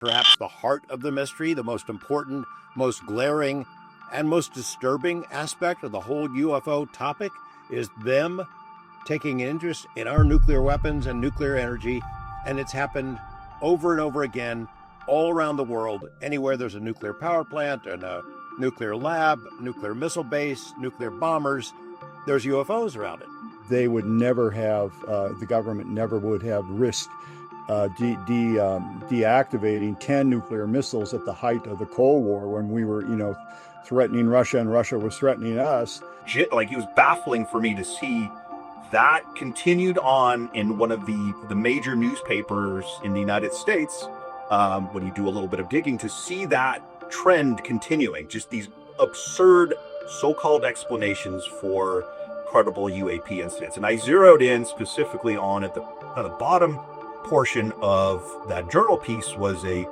perhaps the heart of the mystery, the most important, most glaring, and most disturbing aspect of the whole UFO topic is them taking interest in our nuclear weapons and nuclear energy. And it's happened over and over again all around the world. Anywhere there's a nuclear power plant and a nuclear lab, nuclear missile base, nuclear bombers, there's UFOs around it. They would never have, the government never would have risked deactivating 10 nuclear missiles at the height of the Cold War when we were, threatening Russia and Russia was threatening us. Like, it was baffling for me to see that continued on in one of the major newspapers in the United States, when you do a little bit of digging, to see that trend continuing, just these absurd so-called explanations for credible UAP incidents. And I zeroed in specifically on at the bottom portion of that journal piece was an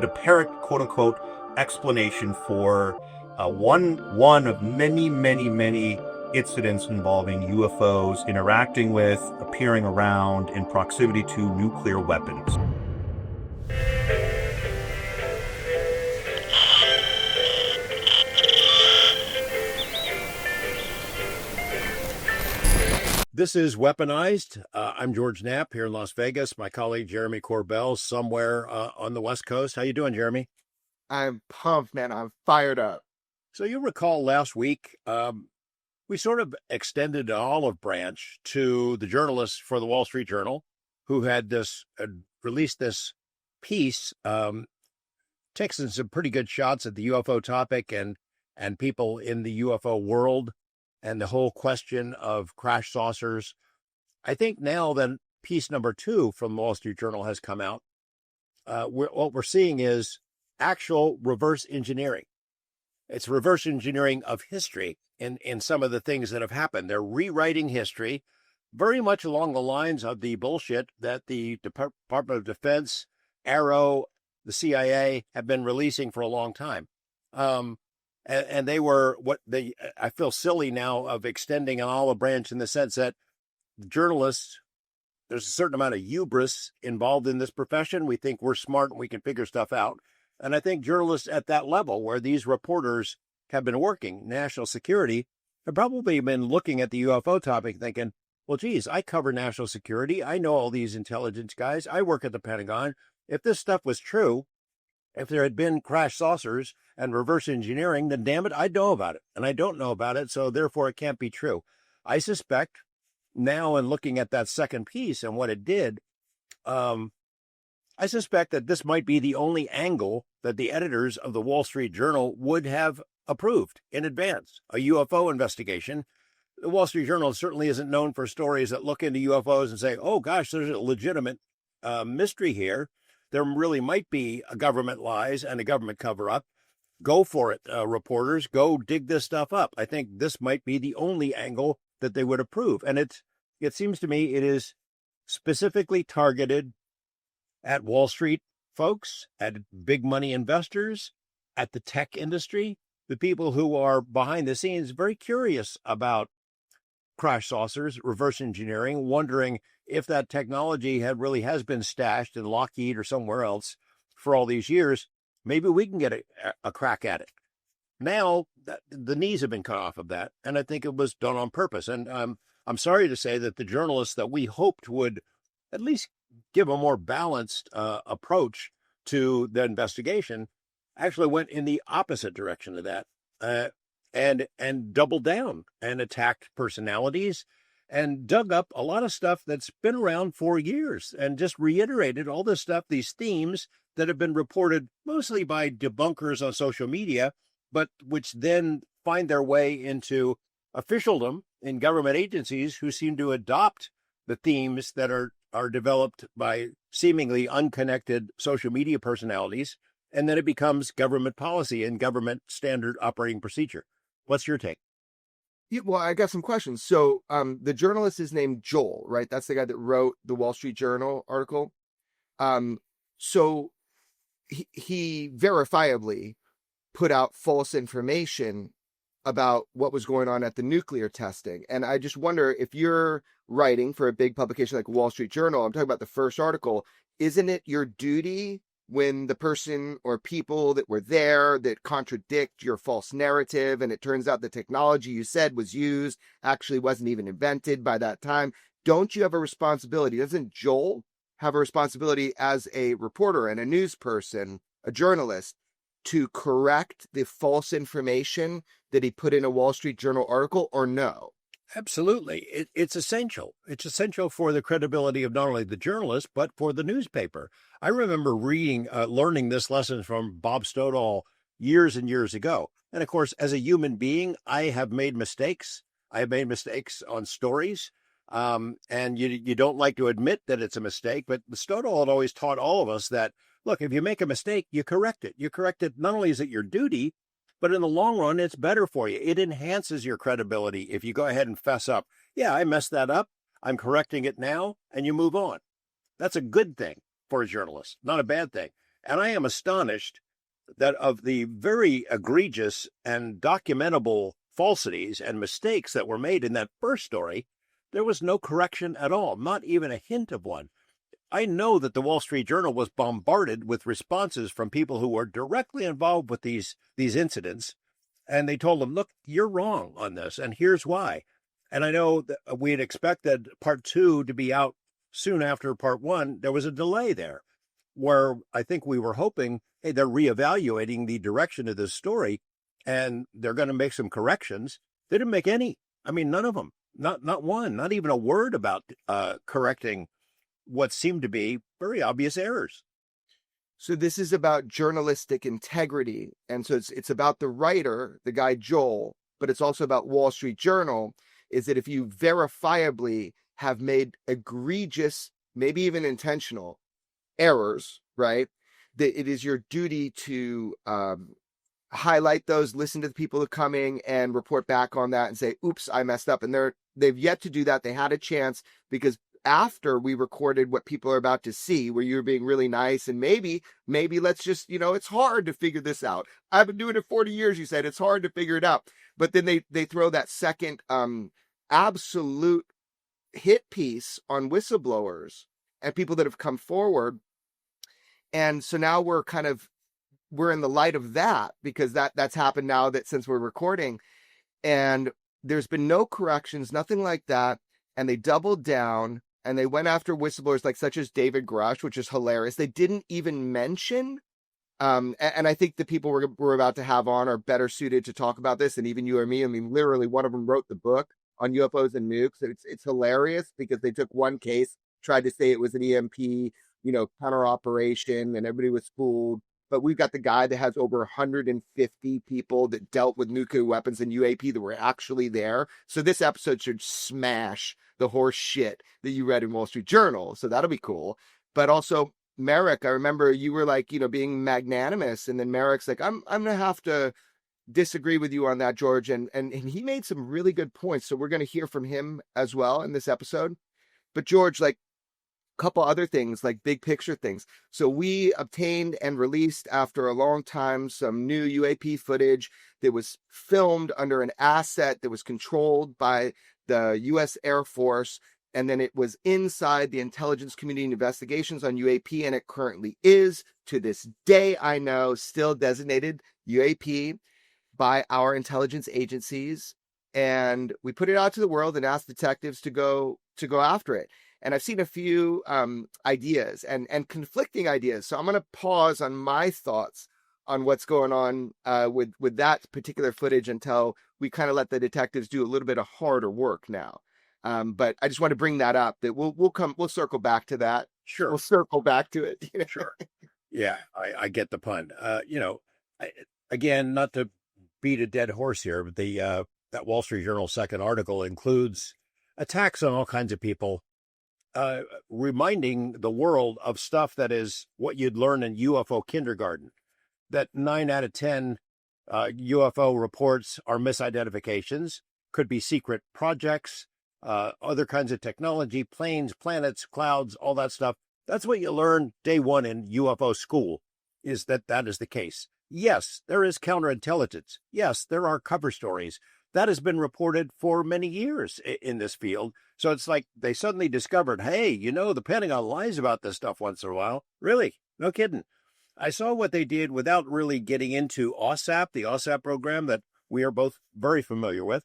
apparent quote-unquote explanation for one of many incidents involving UFOs interacting with, appearing around, in proximity to nuclear weapons. This is Weaponized. I'm George Knapp here in Las Vegas. My colleague Jeremy Corbell somewhere on the West Coast. How you doing, Jeremy? I'm pumped, man. I'm fired up. So you recall last week, we sort of extended an olive branch to the journalists for the Wall Street Journal who had released this piece, taking some pretty good shots at the UFO topic and people in the UFO world and the whole question of crash saucers. I think now that piece number 2 from the Wall Street Journal has come out, what we're seeing is actual reverse engineering. It's reverse engineering of history in some of the things that have happened. They're rewriting history very much along the lines of the bullshit that the Department of Defense, AARO, the CIA have been releasing for a long time. And they were I feel silly now of extending an olive branch in the sense that journalists, there's a certain amount of hubris involved in this profession. We think we're smart and we can figure stuff out. And I think journalists at that level where these reporters have been working, national security, have probably been looking at the UFO topic thinking, well, geez, I cover national security. I know all these intelligence guys. I work at the Pentagon. If this stuff was true, if there had been crash saucers and reverse engineering, then damn it, I'd know about it. And I don't know about it, so therefore it can't be true. I suspect now, in looking at that second piece and what it did, I suspect that this might be the only angle that the editors of the Wall Street Journal would have approved in advance, a UFO investigation. The Wall Street Journal certainly isn't known for stories that look into UFOs and say, oh, gosh, there's a legitimate mystery here. There really might be a government lies and a government cover-up. Go for it, reporters. Go dig this stuff up. I think this might be the only angle that they would approve. And it seems to me it is specifically targeted at Wall Street folks, at big money investors, at the tech industry, the people who are behind the scenes very curious about crash saucers, reverse engineering, wondering if that technology really has been stashed in Lockheed or somewhere else for all these years. Maybe we can get a crack at it. Now, the knees have been cut off of that, and I think it was done on purpose. And I'm sorry to say that the journalists that we hoped would at least give a more balanced approach to the investigation actually went in the opposite direction of that, and doubled down and attacked personalities and dug up a lot of stuff that's been around for years and just reiterated all this stuff, these themes that have been reported mostly by debunkers on social media, but which then find their way into officialdom in government agencies who seem to adopt the themes that are developed by seemingly unconnected social media personalities, and then it becomes government policy and government standard operating procedure. What's your take? Yeah, well, I got some questions. So the journalist is named Joel, right? That's the guy that wrote the Wall Street Journal article. So he verifiably put out false information about what was going on at the nuclear testing. And I just wonder, if you're writing for a big publication like Wall Street Journal, I'm talking about the first article, isn't it your duty when the person or people that were there that contradict your false narrative, and it turns out the technology you said was used actually wasn't even invented by that time? Don't you have a responsibility? Doesn't Joel have a responsibility as a reporter and a news person, a journalist, to correct the false information that he put in a Wall Street Journal article, or no? Absolutely. It's essential. It's essential for the credibility of not only the journalist, but for the newspaper. I remember learning this lesson from Bob Stoddall years and years ago. And of course, as a human being, I have made mistakes. I have made mistakes on stories. And you don't like to admit that it's a mistake, but Stoddall had always taught all of us that, look, if you make a mistake, you correct it. You correct it. Not only is it your duty, but in the long run, it's better for you. It enhances your credibility if you go ahead and fess up. Yeah, I messed that up. I'm correcting it now, and you move on. That's a good thing for a journalist, not a bad thing. And I am astonished that of the very egregious and documentable falsities and mistakes that were made in that first story, there was no correction at all, not even a hint of one. I know that the Wall Street Journal was bombarded with responses from people who were directly involved with these incidents, and they told them, look, you're wrong on this, and here's why. And I know that we had expected part 2 to be out soon after part 1. There was a delay there, where I think we were hoping, hey, they're reevaluating the direction of this story, and they're going to make some corrections. They didn't make any. I mean, none of them. Not one. Not even a word about correcting what seemed to be very obvious errors. So this is about journalistic integrity. And so it's about the writer, the guy Joel, but it's also about Wall Street Journal, is that if you verifiably have made egregious, maybe even intentional errors, right, that it is your duty to highlight those, listen to the people who are coming and report back on that and say, oops, I messed up. And they've yet to do that. They had a chance, because after we recorded what people are about to see, where you were being really nice, and maybe let's just, it's hard to figure this out. I've been doing it 40 years, you said. It's hard to figure it out. But then they throw that second absolute hit piece on whistleblowers and people that have come forward. And so now we're in the light of that, because that's happened now that since we're recording, and there's been no corrections, nothing like that. And they doubled down. And they went after whistleblowers such as David Grush, which is hilarious. They didn't even mention, and I think the people we're about to have on are better suited to talk about this than even you or me. I mean, literally, one of them wrote the book on UFOs and nukes. It's hilarious, because they took one case, tried to say it was an EMP, counter operation, and everybody was fooled. But we've got the guy that has over 150 people that dealt with nuclear weapons and UAP that were actually there. So this episode should smash the horse shit that you read in Wall Street Journal. So that'll be cool. But also, Merrick, I remember you were being magnanimous. And then Merrick's like, I'm going to have to disagree with you on that, George. And he made some really good points. So we're going to hear from him as well in this episode. But George, couple other things, big picture things. So we obtained and released after a long time some new UAP footage that was filmed under an asset that was controlled by the U.S. Air Force, and then it was inside the intelligence community investigations on UAP, and it currently is, to this day, I know, still designated UAP by our intelligence agencies. And we put it out to the world and asked detectives to go after it. And I've seen a few ideas and conflicting ideas. So I'm going to pause on my thoughts on what's going on with that particular footage until we kind of let the detectives do a little bit of harder work now. But I just want to bring that up, that we'll circle back to that. Sure. We'll circle back to it. Sure. Yeah, I get the pun. Again, not to beat a dead horse here, but that Wall Street Journal second article includes attacks on all kinds of people, reminding the world of stuff that is what you'd learn in UFO kindergarten, that 9 out of 10 UFO reports are misidentifications, could be secret projects, other kinds of technology, planes, planets, clouds, all that stuff. That's what you learn day one in UFO school, is that is the case. Yes, there is counterintelligence. Yes, there are cover stories. That has been reported for many years in this field. So it's like they suddenly discovered, hey, the Pentagon lies about this stuff once in a while. Really? No kidding. I saw what they did without really getting into OSAP, the OSAP program that we are both very familiar with,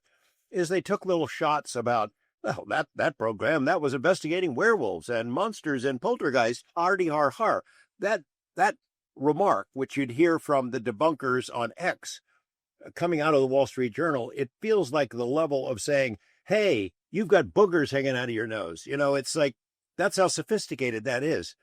is they took little shots about, well, that program, that was investigating werewolves and monsters and poltergeists, hardy har har. That remark, which you'd hear from the debunkers on X, coming out of the Wall Street Journal, it feels like the level of saying, hey, you've got boogers hanging out of your nose. It's like, that's how sophisticated that is.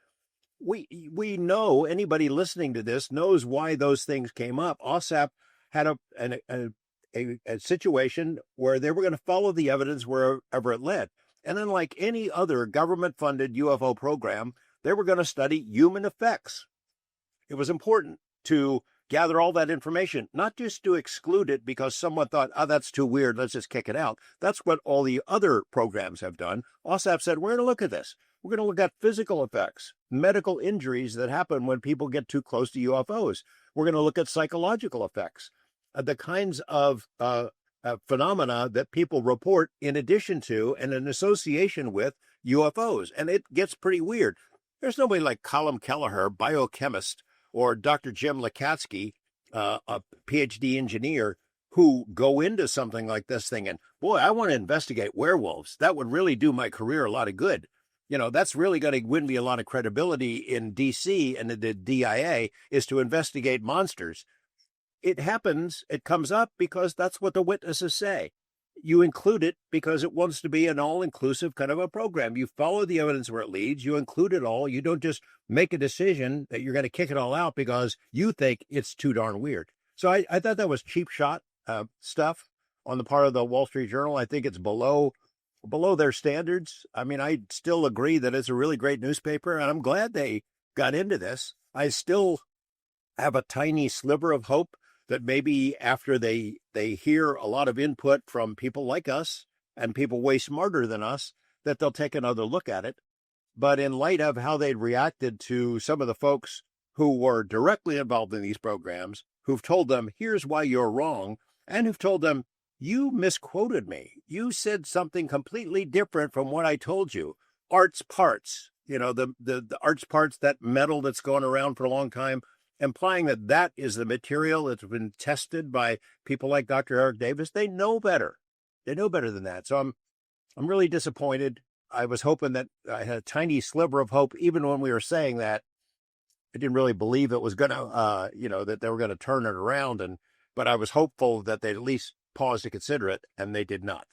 We know, anybody listening to this knows why those things came up. OSAP had a situation where they were going to follow the evidence wherever it led. And unlike any other government-funded UFO program, they were going to study human effects. It was important to gather all that information, not just to exclude it because someone thought, that's too weird, let's just kick it out. That's what all the other programs have done. OSAP said, we're going to look at this. We're going to look at physical effects, medical injuries that happen when people get too close to UFOs. We're going to look at psychological effects, the kinds of phenomena that people report in addition to and in association with UFOs. And it gets pretty weird. There's nobody like Colm Kelleher, biochemist, or Dr. Jim Lakatsky, a PhD engineer, who go into something like this thing and, boy, I want to investigate werewolves. That would really do my career a lot of good. That's really going to win me a lot of credibility in D.C. and the DIA, is to investigate monsters. It happens, it comes up because that's what the witnesses say. You include it because it wants to be an all-inclusive kind of a program. You follow the evidence where it leads. You include it all. You don't just make a decision that you're going to kick it all out because you think it's too darn weird. So I thought that was cheap shot stuff on the part of the Wall Street Journal. I think it's below their standards. I mean, I still agree that it's a really great newspaper, and I'm glad they got into this. I still have a tiny sliver of hope that maybe after they hear a lot of input from people like us and people way smarter than us, that they'll take another look at it. But in light of how they'd reacted to some of the folks who were directly involved in these programs, who've told them, here's why you're wrong, and who've told them, you misquoted me. You said something completely different from what I told you. Arts parts, the arts parts, that metal that's going around for a long time, implying that is the material that's been tested by people like Dr. Eric Davis. They know better. They know better than that. So I'm really disappointed. I was hoping that I had a tiny sliver of hope, even when we were saying that. I didn't really believe it was going to, that they were going to turn it around. But I was hopeful that they'd at least pause to consider it, and they did not.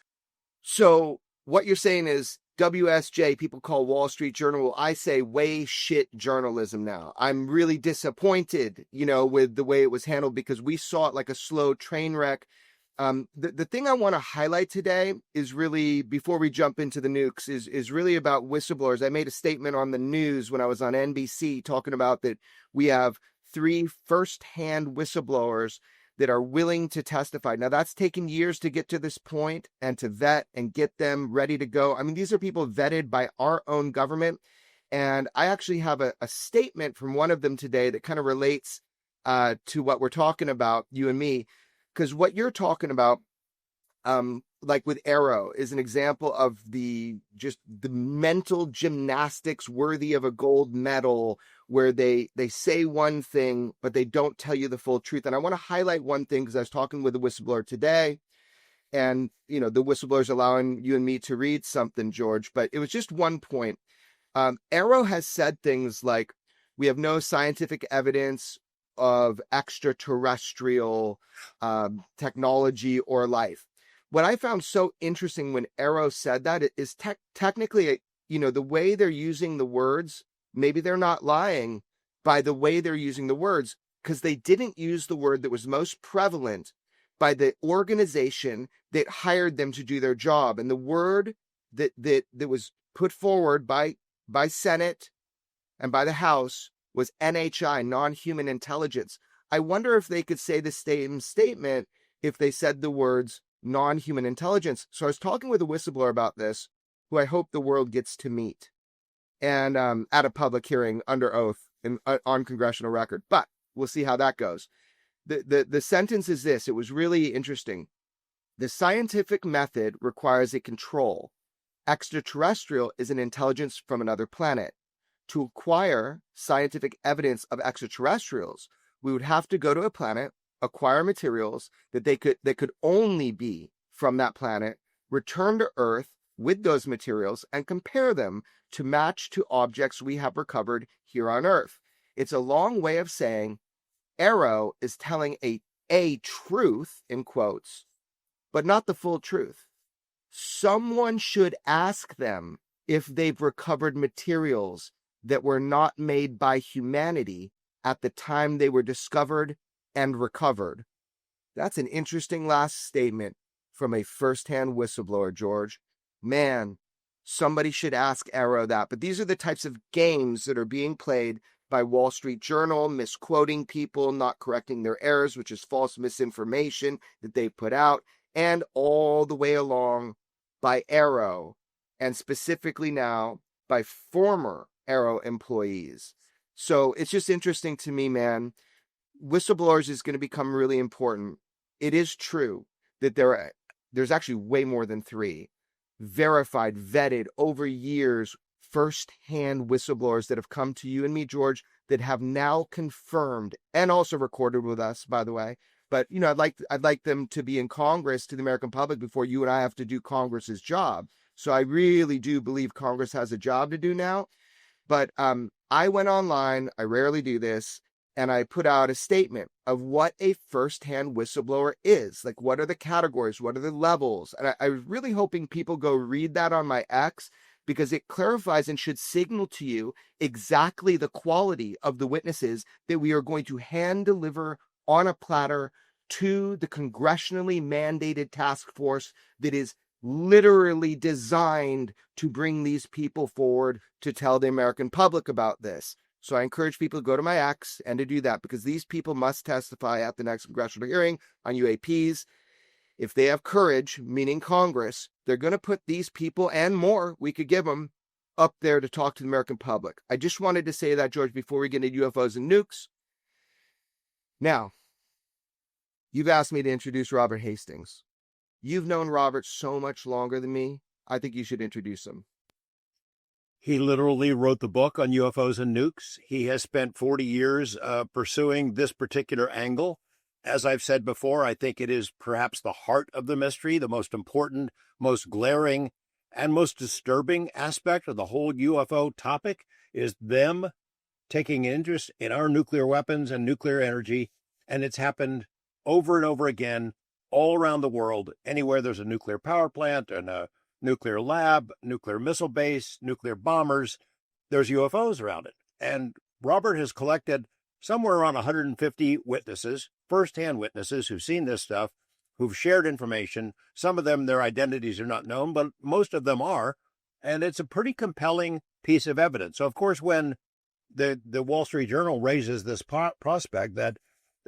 So what you're saying is WSJ, people call Wall Street Journal. I say way shit journalism now. I'm really disappointed, with the way it was handled because we saw it like a slow train wreck. The thing I want to highlight today is really, before we jump into the nukes, is really about whistleblowers. I made a statement on the news when I was on NBC talking about that we have 3 first-hand whistleblowers that are willing to testify. Now, that's taken years to get to this point and to vet and get them ready to go. I mean, these are people vetted by our own government. And I actually have a statement from one of them today that kind of relates to what we're talking about, you and me, because what you're talking about, like with AARO, is an example of the mental gymnastics worthy of a gold medal, where they say one thing, but they don't tell you the full truth. And I want to highlight one thing because I was talking with a whistleblower today, and, the whistleblower's allowing you and me to read something, George, but it was just one point. AARO has said things like, we have no scientific evidence of extraterrestrial technology or life. What I found so interesting when AARO said that is technically, the way they're using the words, maybe they're not lying by the way they're using the words, because they didn't use the word that was most prevalent by the organization that hired them to do their job. And the word that was put forward by Senate and by the House was NHI, non-human intelligence. I wonder if they could say the same statement if they said the words non-human intelligence. So I was talking with a whistleblower about this, who I hope the world gets to meet, and at a public hearing under oath and on congressional record. But we'll see how that goes. The sentence is this. It was really interesting. The scientific method requires a control. Extraterrestrial is an intelligence from another planet. to acquire scientific evidence of extraterrestrials, we would have to go to a planet, acquire materials that could only be from that planet, return to Earth with those materials, and compare them to match to objects we have recovered here on Earth. It's a long way of saying AARO is telling a truth, in quotes, but not the full truth. Someone should ask them if they've recovered materials that were not made by humanity at the time they were discovered and recovered. That's an interesting last statement from a first-hand whistleblower, George. Man, somebody should ask AARO that. But these are the types of games that are being played by Wall Street Journal, misquoting people, not correcting their errors, which is false misinformation that they put out, and all the way along by AARO, and specifically now by former AARO employees. So it's just interesting to me, man. Whistleblowers is going to become really important. It is true that there's actually way more than 3 verified, vetted over years, first-hand whistleblowers that have come to you and me, George, that have now confirmed and also recorded with us, by the way. But, you know, I'd like them to be in Congress to the American public before you and I have to do Congress's job. So I really do believe Congress has a job to do now. But I went online, I rarely do this, and I put out a statement of what a first-hand whistleblower is. Like, what are the categories? What are the levels? And I was really hoping people go read that on my X, because it clarifies and should signal to you exactly the quality of the witnesses that we are going to hand deliver on a platter to the congressionally mandated task force that is literally designed to bring these people forward to tell the American public about this. So I encourage people to go to my X and to do that, because these people must testify at the next congressional hearing on UAPs. If they have courage, meaning Congress, they're going to put these people and more we could give them up there to talk to the American public. I just wanted to say that, George, before we get into UFOs and nukes. Now, you've asked me to introduce Robert Hastings. You've known Robert so much longer than me. I think you should introduce him. He literally wrote the book on UFOs and nukes. He has spent 40 years pursuing this particular angle. As I've said before, I think it is perhaps the heart of the mystery, the most important, most glaring, and most disturbing aspect of the whole UFO topic is them taking interest in our nuclear weapons and nuclear energy. And it's happened over and over again all around the world. Anywhere there's a nuclear power plant and a nuclear lab, nuclear missile base, nuclear bombers, there's UFOs around it. And Robert has collected somewhere around 150 witnesses, first-hand witnesses who've seen this stuff, who've shared information. Some of them, their identities are not known, but most of them are. And it's a pretty compelling piece of evidence. So, of course, when the Wall Street Journal raises this prospect that,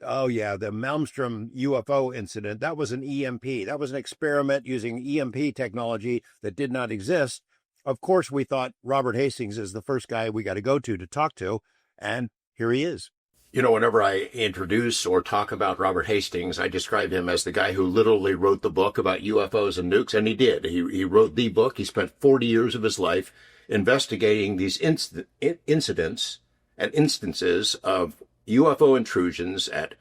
oh, yeah, the Malmstrom UFO incident, that was an EMP. That was an experiment using EMP technology that did not exist. Of course, we thought Robert Hastings is the first guy we got to go to talk to, and here he is. You know, whenever I introduce or talk about Robert Hastings, I describe him as the guy who literally wrote the book about UFOs and nukes, and he did. He wrote the book. He spent 40 years of his life investigating these incidents and instances of UFO intrusions at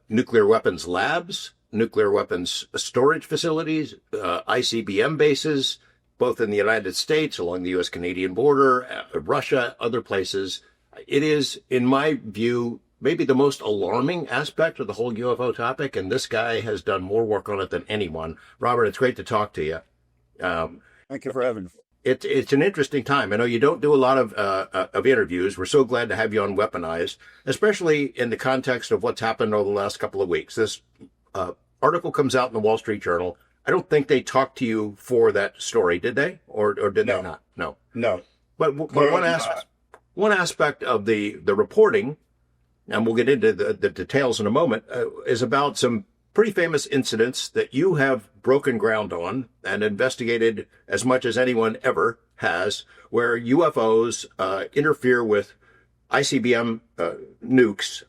nuclear weapons labs, nuclear weapons storage facilities, ICBM bases, both in the United States, along the U.S.-Canadian border, Russia, other places. It is, in my view, maybe the most alarming aspect of the whole UFO topic, and this guy has done more work on it than anyone. Robert, it's great to talk to you. Thank you for having me. It's an interesting time. I know you don't do a lot of interviews. We're so glad to have you on Weaponized, especially in the context of what's happened over the last couple of weeks. This article comes out in the Wall Street Journal. I don't think they talked to you for that story, did they? Or did they not? No. But one aspect of the reporting, and we'll get into the details in a moment, is about some pretty famous incidents that you have broken ground on and investigated as much as anyone ever has, where UFOs interfere with ICBM nukes,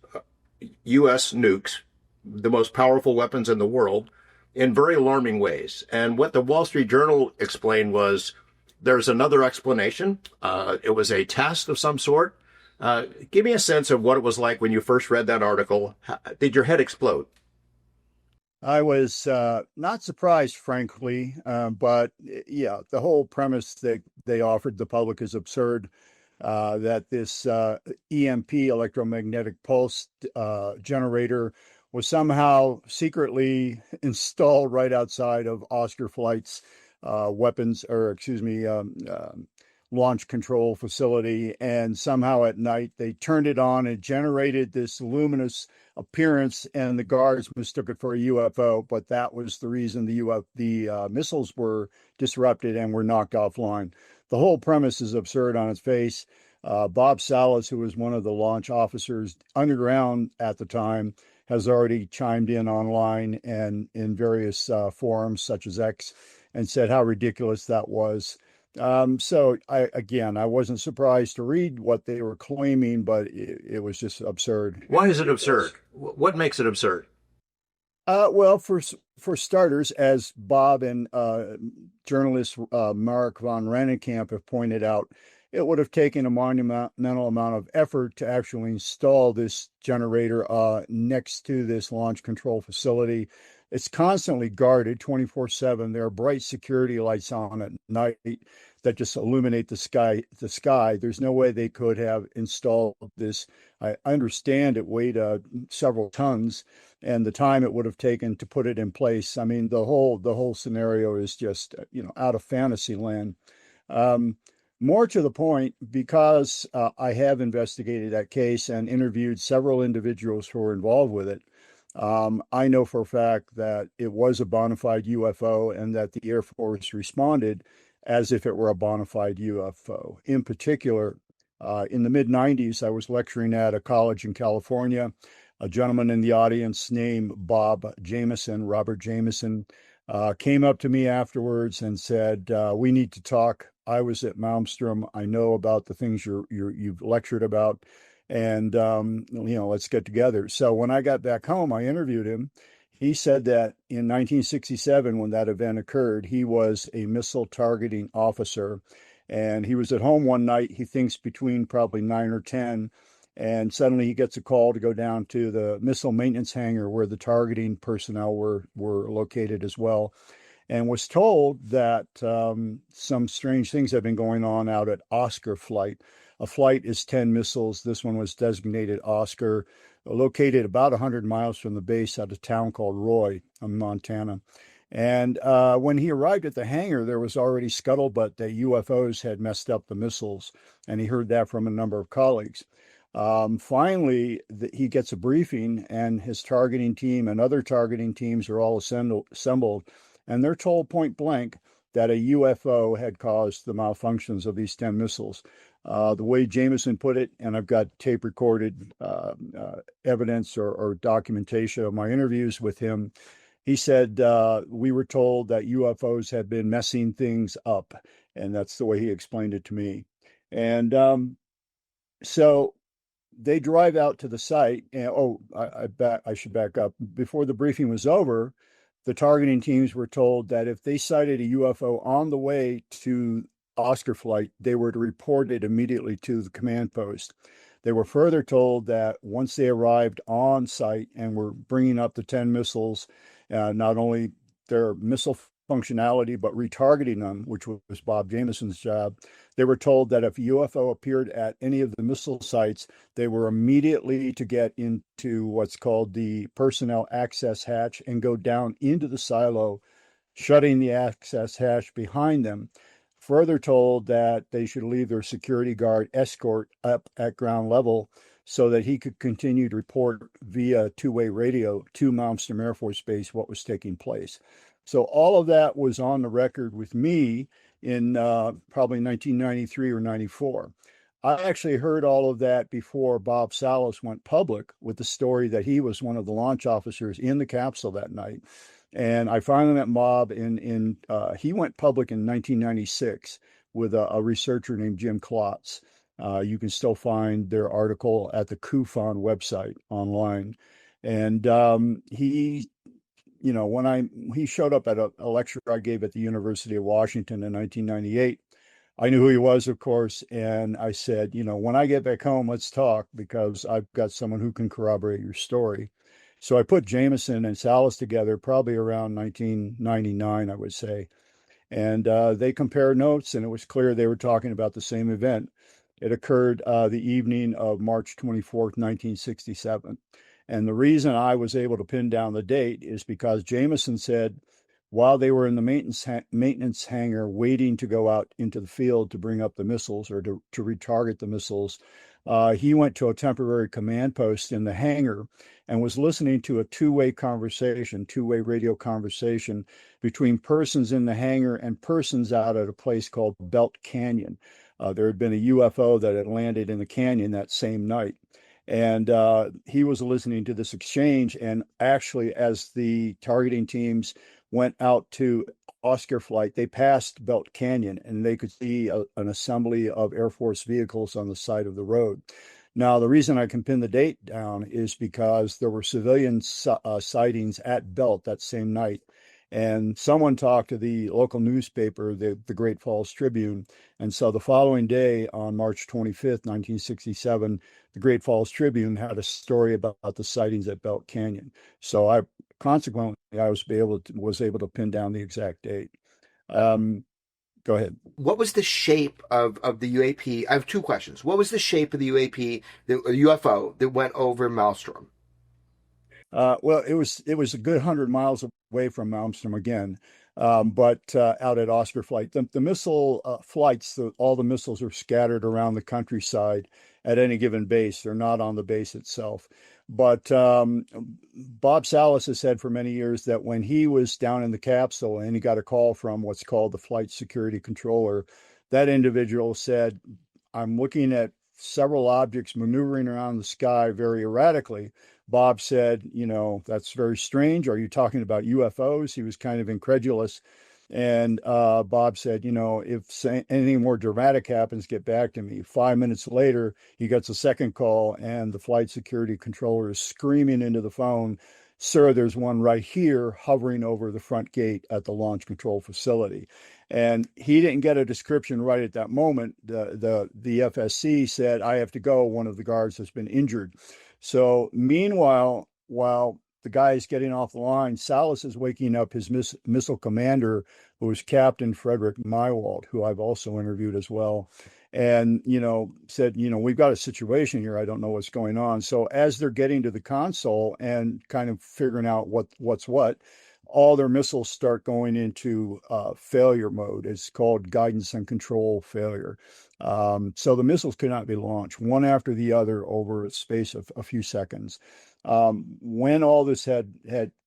U.S. nukes, the most powerful weapons in the world, in very alarming ways. And what the Wall Street Journal explained was there's another explanation. It was a test of some sort. Give me a sense of what it was like when you first read that article. Did your head explode? I was not surprised, frankly, but yeah, the whole premise that they offered the public is absurd. That this EMP, electromagnetic pulse generator, was somehow secretly installed right outside of Oscar Flight's launch control facility, and somehow at night they turned it on and generated this luminous appearance, and the guards mistook it for a UFO. But that was the reason the missiles were disrupted and were knocked offline. The whole premise is absurd on its face. Bob Salas, who was one of the launch officers underground at the time, has already chimed in online and in various forums such as X and said how ridiculous that was. So I wasn't surprised to read what they were claiming, but it was just absurd. Why is it absurd? What makes it absurd? Well, for starters, as Bob and journalist Mark von Rennenkampff have pointed out, it would have taken a monumental amount of effort to actually install this generator next to this launch control facility. It's constantly guarded 24/7. There are bright security lights on at night that just illuminate the sky. There's no way they could have installed this. I understand it weighed several tons, and the time it would have taken to put it in place. I mean, the whole scenario is just out of fantasy land. More to the point, because I have investigated that case and interviewed several individuals who were involved with it. I know for a fact that it was a bona fide UFO and that the Air Force responded as if it were a bona fide UFO. In particular, in the mid-90s, I was lecturing at a college in California. A gentleman in the audience named Robert Jameson, came up to me afterwards and said, "We need to talk. I was at Malmstrom. I know about the things you've lectured about. And, let's get together." So when I got back home, I interviewed him. He said that in 1967, when that event occurred, he was a missile targeting officer. And he was at home one night, he thinks between probably 9 or 10. And suddenly he gets a call to go down to the missile maintenance hangar where the targeting personnel were located as well. And was told that some strange things have been going on out at Oscar Flight. A flight is 10 missiles. This one was designated Oscar, located about 100 miles from the base at a town called Roy in Montana. And when he arrived at the hangar, there was already scuttlebutt that UFOs had messed up the missiles. And he heard that from a number of colleagues. Finally, he gets a briefing, and his targeting team and other targeting teams are all assembled. And they're told point blank that a UFO had caused the malfunctions of these 10 missiles. The way Jameson put it, and I've got tape recorded evidence or documentation of my interviews with him, he said, we were told that UFOs had been messing things up. And that's the way he explained it to me. And so they drive out to the site. And, I should back up. Before the briefing was over, the targeting teams were told that if they sighted a UFO on the way to Oscar Flight, they were to report it immediately to the command post. They were further told that once they arrived on site and were bringing up the 10 missiles, not only their missile functionality, but retargeting them, which was Bob Jameson's job, they were told that if a UFO appeared at any of the missile sites, they were immediately to get into what's called the personnel access hatch and go down into the silo, shutting the access hatch behind them. Further told that they should leave their security guard escort up at ground level so that he could continue to report via two-way radio to Malmstrom Air Force Base what was taking place. So all of that was on the record with me in probably 1993 or 94. I actually heard all of that before Bob Salas went public with the story that he was one of the launch officers in the capsule that night. And I finally met Bob he went public in 1996 with a researcher named Jim Klotz. You can still find their article at the KUFON website online. And he showed up at a lecture I gave at the University of Washington in 1998, I knew who he was, of course, and I said, when I get back home, let's talk because I've got someone who can corroborate your story. So I put Jameson and Salas together probably around 1999, I would say. And they compared notes, and it was clear they were talking about the same event. It occurred the evening of March 24th, 1967. And the reason I was able to pin down the date is because Jameson said while they were in the maintenance hangar waiting to go out into the field to bring up the missiles or to retarget the missiles, he went to a temporary command post in the hangar and was listening to a two-way radio conversation between persons in the hangar and persons out at a place called Belt Canyon. There had been a UFO that had landed in the canyon that same night. And he was listening to this exchange. And actually, as the targeting teams went out to Oscar Flight, they passed Belt Canyon and they could see an assembly of Air Force vehicles on the side of the road. Now, the reason I can pin the date down is because there were civilian sightings at Belt that same night. And someone talked to the local newspaper, the Great Falls Tribune. And so the following day, on March 25th, 1967, the Great Falls Tribune had a story about the sightings at Belt Canyon. So I was able to pin down the exact date. Go ahead. What was the shape of the UAP? I have two questions. What was the shape of the UFO that went over Malmstrom? Well, it was a good 100 miles away from Malmstrom again, but out at Oscar Flight. The missile flights, all the missiles are scattered around the countryside at any given base. They're not on the base itself. But Bob Salas has said for many years that when he was down in the capsule and he got a call from what's called the flight security controller, that individual said, I'm looking at several objects maneuvering around the sky very erratically. Bob said, that's very strange. Are you talking about UFOs? He was kind of incredulous. And Bob said, if anything more dramatic happens, get back to me. 5 minutes later, he gets a second call and the flight security controller is screaming into the phone, sir, there's one right here hovering over the front gate at the launch control facility. And he didn't get a description right at that moment. The FSC said, I have to go. One of the guards has been injured. So meanwhile, while the guy is getting off the line, Salas is waking up his missile commander, who is Captain Frederick Mywald, who I've also interviewed as well. And, said, we've got a situation here. I don't know what's going on. So as they're getting to the console and kind of figuring out what's what, all their missiles start going into failure mode. It's called guidance and control failure. So the missiles could not be launched one after the other over a space of a few seconds. When all this had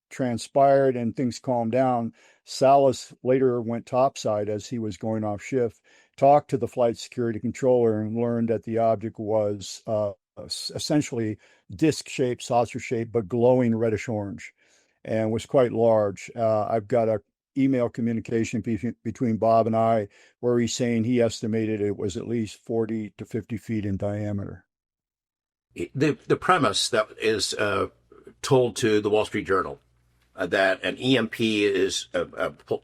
transpired and things calmed down, Salas later went topside as he was going off shift, talked to the flight security controller and learned that the object was essentially disc-shaped, saucer-shaped, but glowing reddish-orange, and was quite large. I've got a email communication between Bob and I where he's saying he estimated it was at least 40 to 50 feet in diameter. The premise that is told to the Wall Street Journal that an EMP is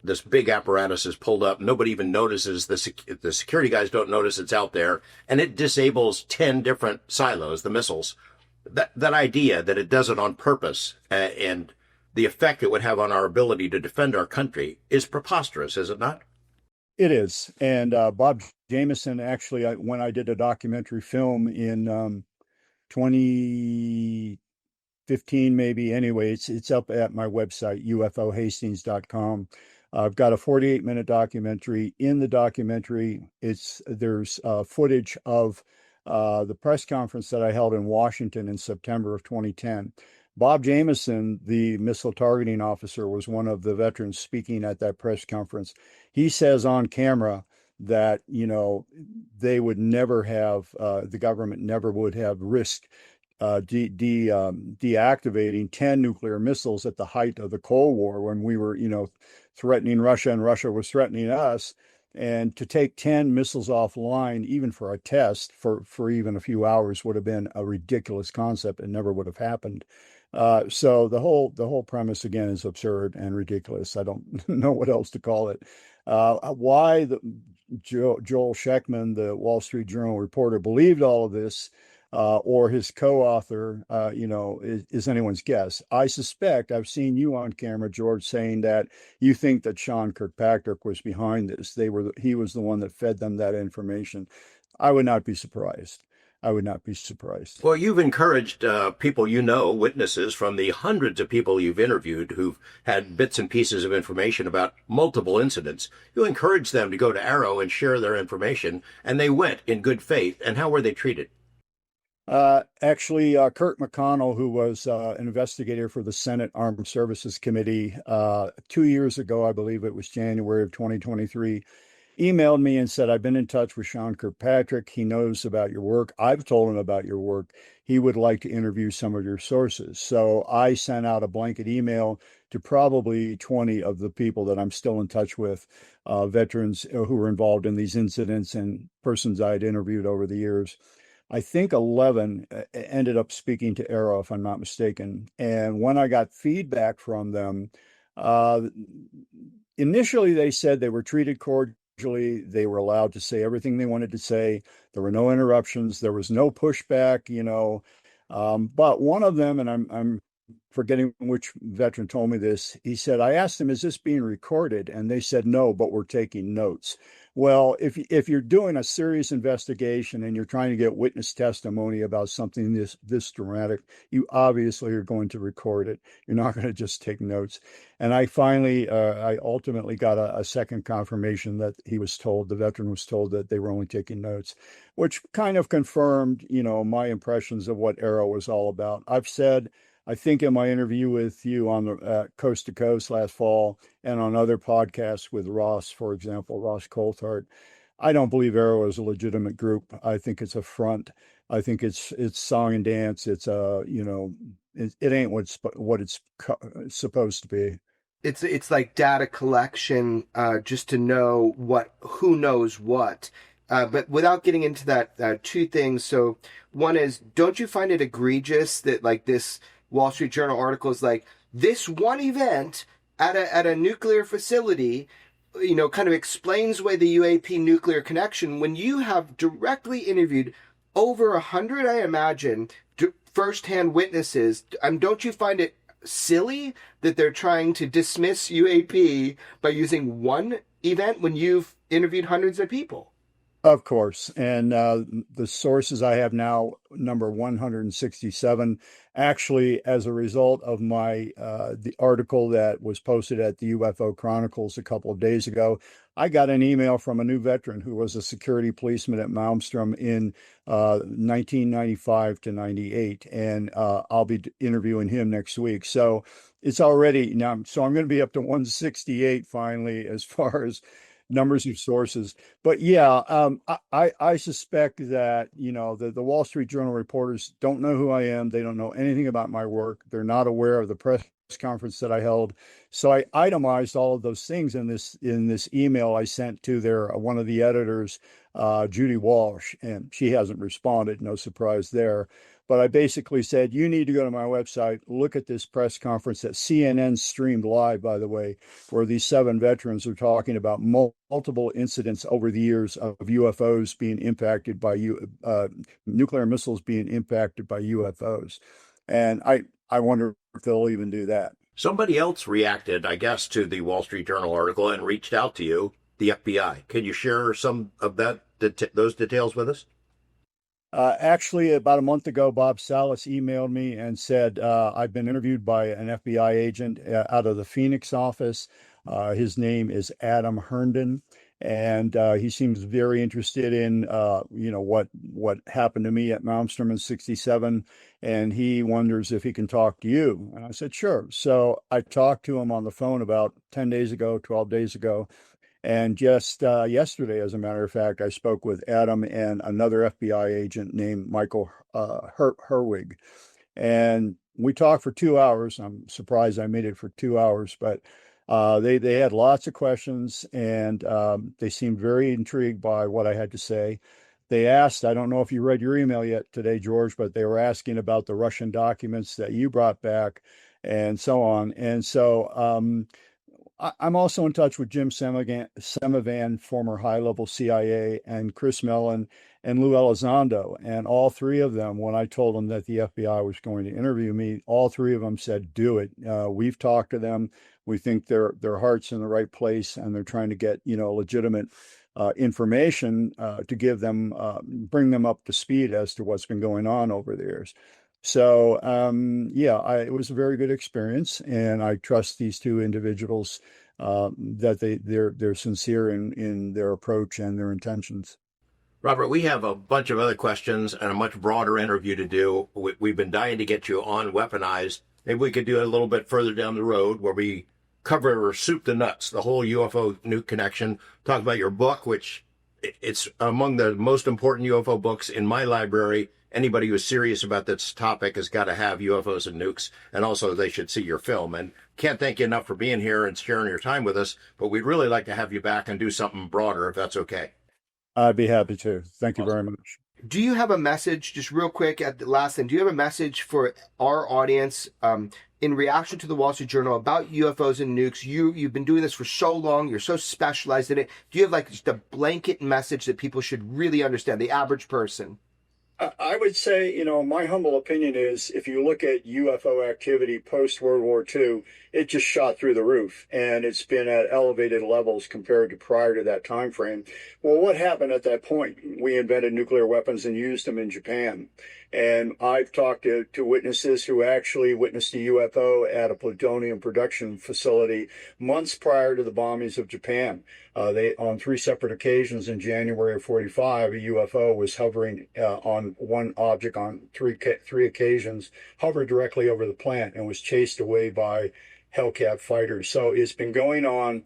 this big apparatus is pulled up. Nobody even notices. The security guys don't notice it's out there, and it disables 10 different silos, the missiles. That idea that it does it on purpose and the effect it would have on our ability to defend our country is preposterous, is it not? It is. And Bob Jameson, actually, when I did a documentary film in 2015, maybe, anyway, it's up at my website, ufohastings.com. I've got a 48-minute documentary. In the documentary, there's footage of the press conference that I held in Washington in September of 2010. Bob Jameson, the missile targeting officer, was one of the veterans speaking at that press conference. He says on camera that, they would never have, the government never would have risked deactivating 10 nuclear missiles at the height of the Cold War when we were, threatening Russia and Russia was threatening us. And to take 10 missiles offline, even for a test for even a few hours, would have been a ridiculous concept. It never would have happened. So the whole premise, again, is absurd and ridiculous. I don't know what else to call it. Why Joel Scheckman, the Wall Street Journal reporter, believed all of this, or his co-author, is anyone's guess. I suspect I've seen you on camera, George, saying that you think that Sean Kirkpatrick was behind this. He was the one that fed them that information. I would not be surprised. I would not be surprised. Well, you've encouraged people witnesses from the hundreds of people you've interviewed who've had bits and pieces of information about multiple incidents. You encouraged them to go to AARO and share their information, and they went in good faith. And how were they treated? Actually, Kurt McConnell, who was an investigator for the Senate Armed Services Committee 2 years ago, I believe it was January of 2023, emailed me and said, I've been in touch with Sean Kirkpatrick. He knows about your work. I've told him about your work. He would like to interview some of your sources. So I sent out a blanket email to probably 20 of the people that I'm still in touch with, veterans who were involved in these incidents and persons I'd interviewed over the years. I think 11 ended up speaking to AARO, if I'm not mistaken. And when I got feedback from them, initially they said they were treated cordially. They were allowed to say everything they wanted to say. There were no interruptions. There was no pushback, But one of them, and I'm forgetting which veteran told me this, he said, I asked them, is this being recorded? And they said, no, but we're taking notes. Well, if you're doing a serious investigation and you're trying to get witness testimony about something this dramatic, you obviously are going to record it. You're not going to just take notes. And I ultimately got a second confirmation that the veteran was told that they were only taking notes, which kind of confirmed, my impressions of what AARO was all about. I've said, I think in my interview with you on the Coast to Coast last fall and on other podcasts with Ross, for example, Ross Coulthard, I don't believe AARO is a legitimate group. I think it's a front. I think it's song and dance. It's it ain't what it's supposed to be. It's like data collection, just to know who knows what. But without getting into that, two things. So one is, don't you find it egregious that like this Wall Street Journal article is like, this one event at a nuclear facility, kind of explains away the UAP nuclear connection, when you have directly interviewed over 100, I imagine, firsthand witnesses? Don't you find it silly that they're trying to dismiss UAP by using one event when you've interviewed hundreds of people? Of course. And the sources I have now, number 167, actually, as a result of the article that was posted at the UFO Chronicles a couple of days ago, I got an email from a new veteran who was a security policeman at Malmstrom in 1995 to 98. And I'll be interviewing him next week. So it's already now. So I'm going to be up to 168 finally, as far as numbers of sources. But yeah, I suspect that, the Wall Street Journal reporters don't know who I am. They don't know anything about my work. They're not aware of the press conference that I held. So I itemized all of those things in this email I sent to one of the editors, Judy Walsh, and she hasn't responded. No surprise there. But I basically said, you need to go to my website, look at this press conference that CNN streamed live, by the way, where these 7 veterans are talking about multiple incidents over the years of UFOs being impacted by nuclear missiles being impacted by UFOs. And I wonder if they'll even do that. Somebody else reacted, I guess, to the Wall Street Journal article and reached out to you, the FBI. Can you share some of those details with us? Actually, about a month ago, Bob Salas emailed me and said, I've been interviewed by an FBI agent out of the Phoenix office. His name is Adam Herndon, and he seems very interested in, what happened to me at Malmstrom in 1967, and he wonders if he can talk to you. And I said, sure. So I talked to him on the phone about 10 days ago, 12 days ago. And just yesterday, as a matter of fact, I spoke with Adam and another FBI agent named Michael Herwig. And we talked for 2 hours. I'm surprised I made it for 2 hours, but they had lots of questions, and they seemed very intrigued by what I had to say. They asked, I don't know if you read your email yet today, George, but they were asking about the Russian documents that you brought back and so on. And so I'm also in touch with Jim Semivan, former high-level CIA, and Chris Mellon and Lou Elizondo. And all three of them, when I told them that the FBI was going to interview me, all three of them said, do it. We've talked to them. We think their heart's in the right place, and they're trying to get, legitimate information to give them, bring them up to speed as to what's been going on over the years. So, it was a very good experience, and I trust these two individuals that they're sincere in their approach and their intentions. Robert, we have a bunch of other questions and a much broader interview to do. We've been dying to get you on Weaponized. Maybe we could do it a little bit further down the road where we cover soup to nuts, the whole UFO nuke connection, talk about your book, which it's among the most important UFO books in my library. Anybody who's serious about this topic has got to have UFOs and nukes, and also they should see your film. And can't thank you enough for being here and sharing your time with us, but we'd really like to have you back and do something broader, if that's okay. I'd be happy to. Thank you very much. Do you have a message, just real quick at the last thing, do you have a message for our audience in reaction to the Wall Street Journal about UFOs and nukes? You've been doing this for so long. You're so specialized in it. Do you have like just a blanket message that people should really understand, the average person? I would say, my humble opinion is if you look at UFO activity post-World War II, it just shot through the roof, and it's been at elevated levels compared to prior to that time frame. Well, what happened at that point? We invented nuclear weapons and used them in Japan. And I've talked to witnesses who actually witnessed a UFO at a plutonium production facility months prior to the bombings of Japan. They, on 3 separate occasions in January of 45, a UFO was hovering on one object on three occasions, hovered directly over the plant and was chased away by Hellcat fighters. So it's been going on.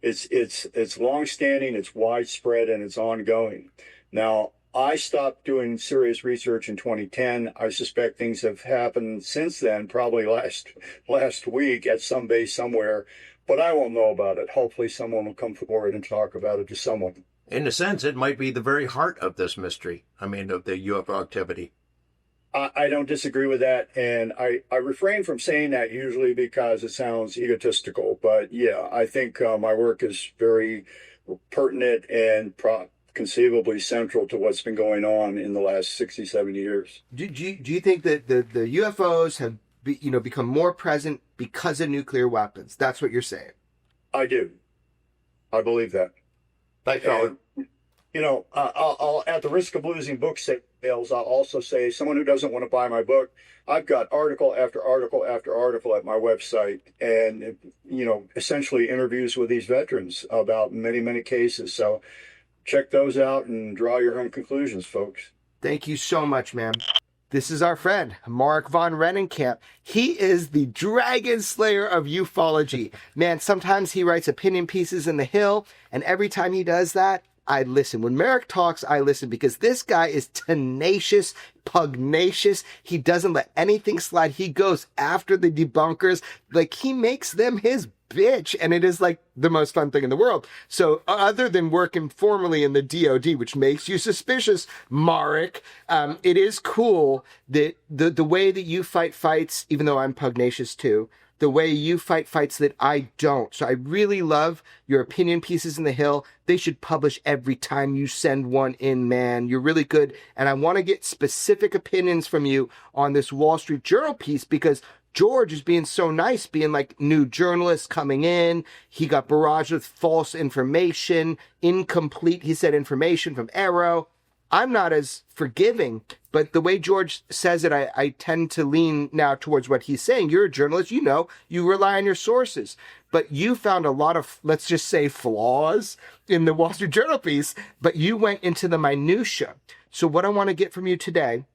It's long-standing, it's widespread, and it's ongoing. Now, I stopped doing serious research in 2010. I suspect things have happened since then, probably last week at some base somewhere, but I won't know about it. Hopefully someone will come forward and talk about it to someone. In a sense, it might be the very heart of this mystery. I mean, of the UFO activity. I don't disagree with that, and I refrain from saying that usually because it sounds egotistical, but yeah, I think my work is very pertinent and conceivably central to what's been going on in the last 60, 70 years. Do you think that the UFOs have become more present because of nuclear weapons? That's what you're saying. I do. I believe that. Thanks, Robert. I'll at the risk of losing book sales, I'll also say someone who doesn't want to buy my book, I've got article after article after article at my website, and essentially interviews with these veterans about many, many cases. So check those out and draw your own conclusions, folks. Thank you so much, man. This is our friend, Mark von Rennenkampff. He is the dragon slayer of ufology. Man, sometimes he writes opinion pieces in the Hill, and every time he does that, I listen. When Merrick talks, I listen because this guy is tenacious, pugnacious. He doesn't let anything slide. He goes after the debunkers. Like, he makes them his bitch, and it is like the most fun thing in the world. So other than working formally in the DOD, which makes you suspicious, Marek, it is cool that the way that you fight fights, even though I'm pugnacious too, the way you fight fights that I don't. So I really love your opinion pieces in the Hill. They should publish every time you send one in, man. You're really good. And I want to get specific opinions from you on this Wall Street Journal piece because George is being so nice, being like new journalists coming in. He got barraged with false information, incomplete, he said, information from AARO. I'm not as forgiving, but the way George says it, I tend to lean now towards what he's saying. You're a journalist, you rely on your sources, but you found a lot of, let's just say, flaws in the Wall Street Journal piece, but you went into the minutia. So what I want to get from you today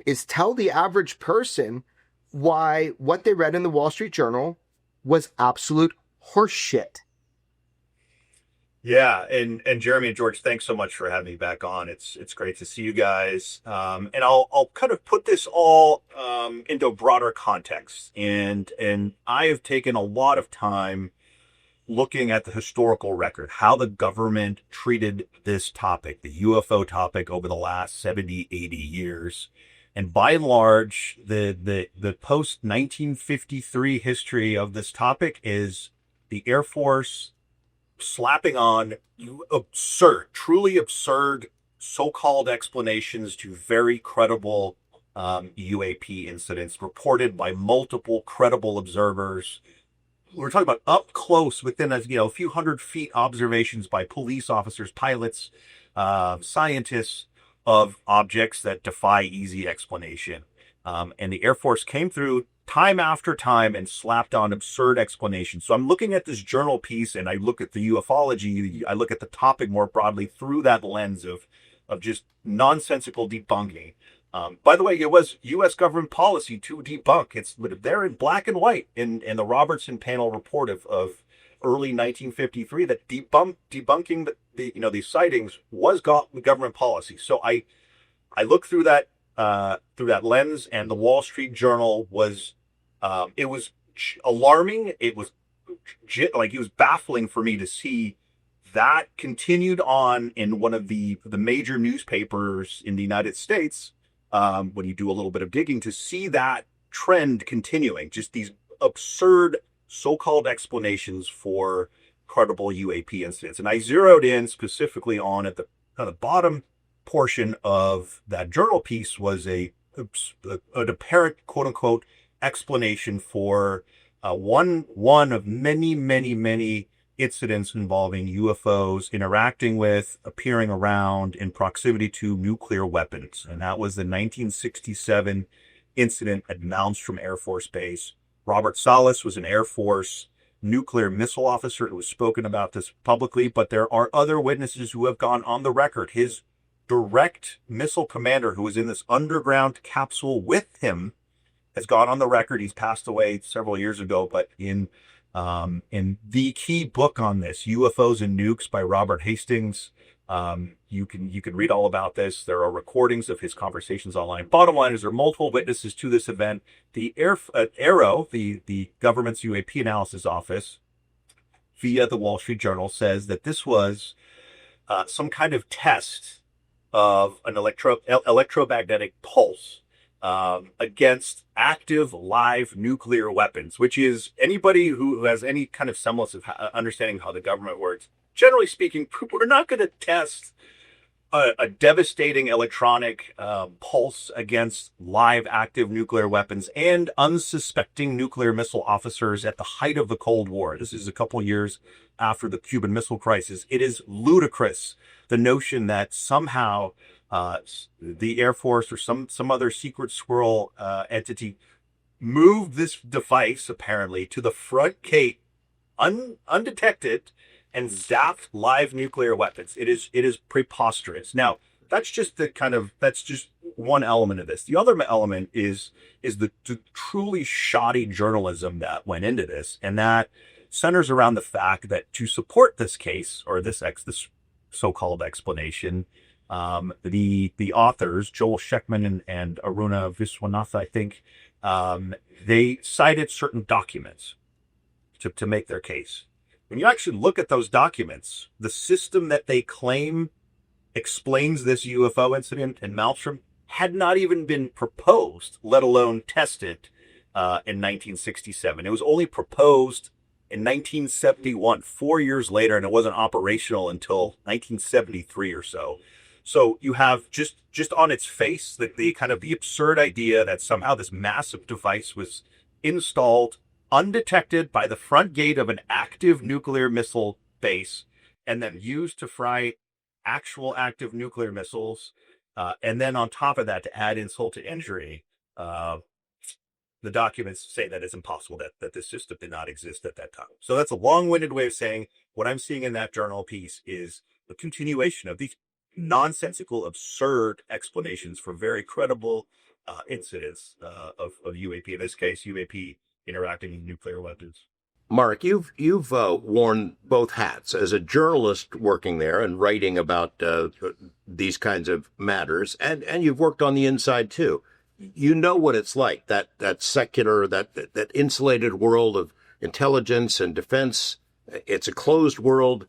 is tell the average person why what they read in the Wall Street Journal was absolute horseshit. Yeah, and Jeremy and George, thanks so much for having me back on. It's great to see you guys. And I'll kind of put this all into a broader context. And I have taken a lot of time looking at the historical record, how the government treated this topic, the UFO topic, over the last 70, 80 years. And by and large, the post-1953 history of this topic is the Air Force slapping on truly absurd so-called explanations to very credible UAP incidents reported by multiple credible observers. We're talking about up close within a few hundred feet observations by police officers, pilots, scientists of objects that defy easy explanation. And the Air Force came through time after time and slapped on absurd explanations. So I'm looking at this journal piece and I look at the ufology, I look at the topic more broadly through that lens of just nonsensical debunking. By the way, it was U.S. government policy to debunk. It's there in black and white in the Robertson panel report of early 1953 that debunking these sightings was government policy. So I look through that lens, and the Wall Street Journal was it was alarming. It was baffling for me to see that continued on in one of the major newspapers in the United States. When you do a little bit of digging, to see that trend continuing, just these absurd so-called explanations for credible UAP incidents. And I zeroed in specifically on at the bottom portion of that journal piece was an apparent quote unquote explanation for one of many incidents involving UFOs interacting with, appearing around, in proximity to nuclear weapons. And that was the 1967 incident at Malmstrom Air Force Base. Robert Salas was an Air Force nuclear missile officer who has spoken about this publicly, but there are other witnesses who have gone on the record. His direct missile commander, who was in this underground capsule with him, has gone on the record. He's passed away several years ago, but in the key book on this, UFOs and Nukes by Robert Hastings, you can read all about this. There are recordings of his conversations online. Bottom line is there are multiple witnesses to this event. The AARO, the government's UAP analysis office, via the Wall Street Journal, says that this was some kind of test of an electromagnetic pulse against active live nuclear weapons, which is anybody who has any kind of semblance of understanding how the government works. Generally speaking, we're not going to test a devastating electronic pulse against live active nuclear weapons and unsuspecting nuclear missile officers at the height of the Cold War. This is a couple years after the Cuban Missile Crisis. It is ludicrous, the notion that somehow the Air Force or some other secret squirrel entity moved this device apparently to the front gate undetected and zapped live nuclear weapons. It is preposterous. Now, that's just one element of this. The other element is the truly shoddy journalism that went into this, and that centers around the fact that to support this case or this so-called explanation, the authors, Joel Sheckman and Aruna Viswanatha, I think, they cited certain documents to make their case. When you actually look at those documents, the system that they claim explains this UFO incident in Malmstrom had not even been proposed, let alone tested, in 1967. It was only proposed in 1971, 4 years later, and it wasn't operational until 1973 or so. So you have just on its face the absurd idea that somehow this massive device was installed undetected by the front gate of an active nuclear missile base and then used to fry actual active nuclear missiles. And then on top of that, to add insult to injury, the documents say that it's impossible that this system did not exist at that time. So that's a long-winded way of saying what I'm seeing in that journal piece is the continuation of these nonsensical, absurd explanations for very credible incidents of UAP, in this case, UAP interacting with nuclear weapons. Mark, you've worn both hats as a journalist working there and writing about these kinds of matters, and you've worked on the inside too. You know what it's like, that secular, that insulated world of intelligence and defense. It's a closed world.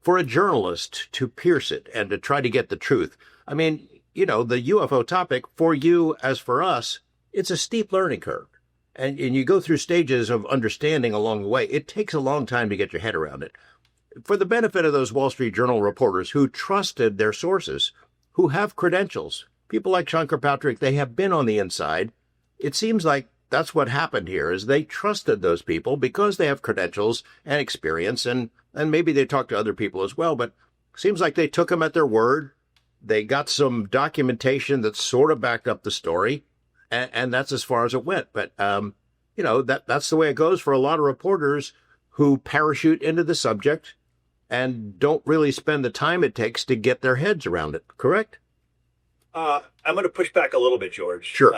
For a journalist to pierce it and to try to get the truth. I mean, the UFO topic, for you as for us, it's a steep learning curve. and you go through stages of understanding along the way. It takes a long time to get your head around it. For the benefit of those Wall Street Journal reporters who trusted their sources, who have credentials, people like Sean Kirkpatrick, they have been on the inside. It seems like that's what happened here, is they trusted those people because they have credentials and experience, and maybe they talked to other people as well, but it seems like they took them at their word. They got some documentation that sort of backed up the story, and that's as far as it went. But, that's the way it goes for a lot of reporters who parachute into the subject and don't really spend the time it takes to get their heads around it, correct? I'm going to push back a little bit, George. Sure.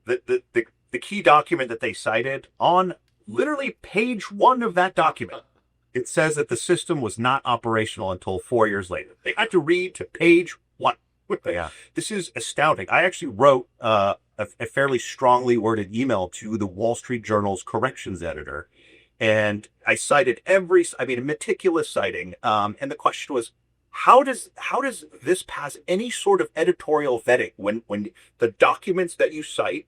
The key document that they cited, on literally page 1 of that document, it says that the system was not operational until 4 years later. They had to read to page 1. Yeah. This is astounding. I actually wrote a fairly strongly worded email to the Wall Street Journal's corrections editor, and I cited a meticulous citing. And the question was, how does this pass any sort of editorial vetting when the documents that you cite,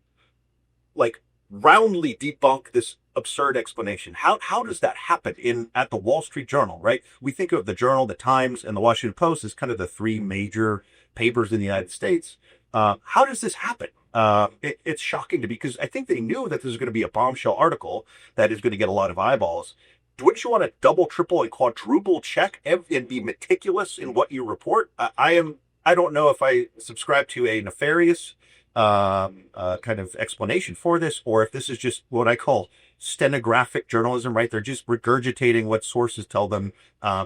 like, roundly debunk this absurd explanation? How does that happen at the Wall Street Journal, right? We think of the Journal, the Times, and the Washington Post as kind of the 3 major papers in the United States. How does this happen? It's shocking to me, because I think they knew that this was going to be a bombshell article that is going to get a lot of eyeballs. Wouldn't you want to double, triple, and quadruple check and be meticulous in what you report? I don't know if I subscribe to a nefarious kind of explanation for this, or if this is just what I call stenographic journalism, right? They're just regurgitating what sources tell them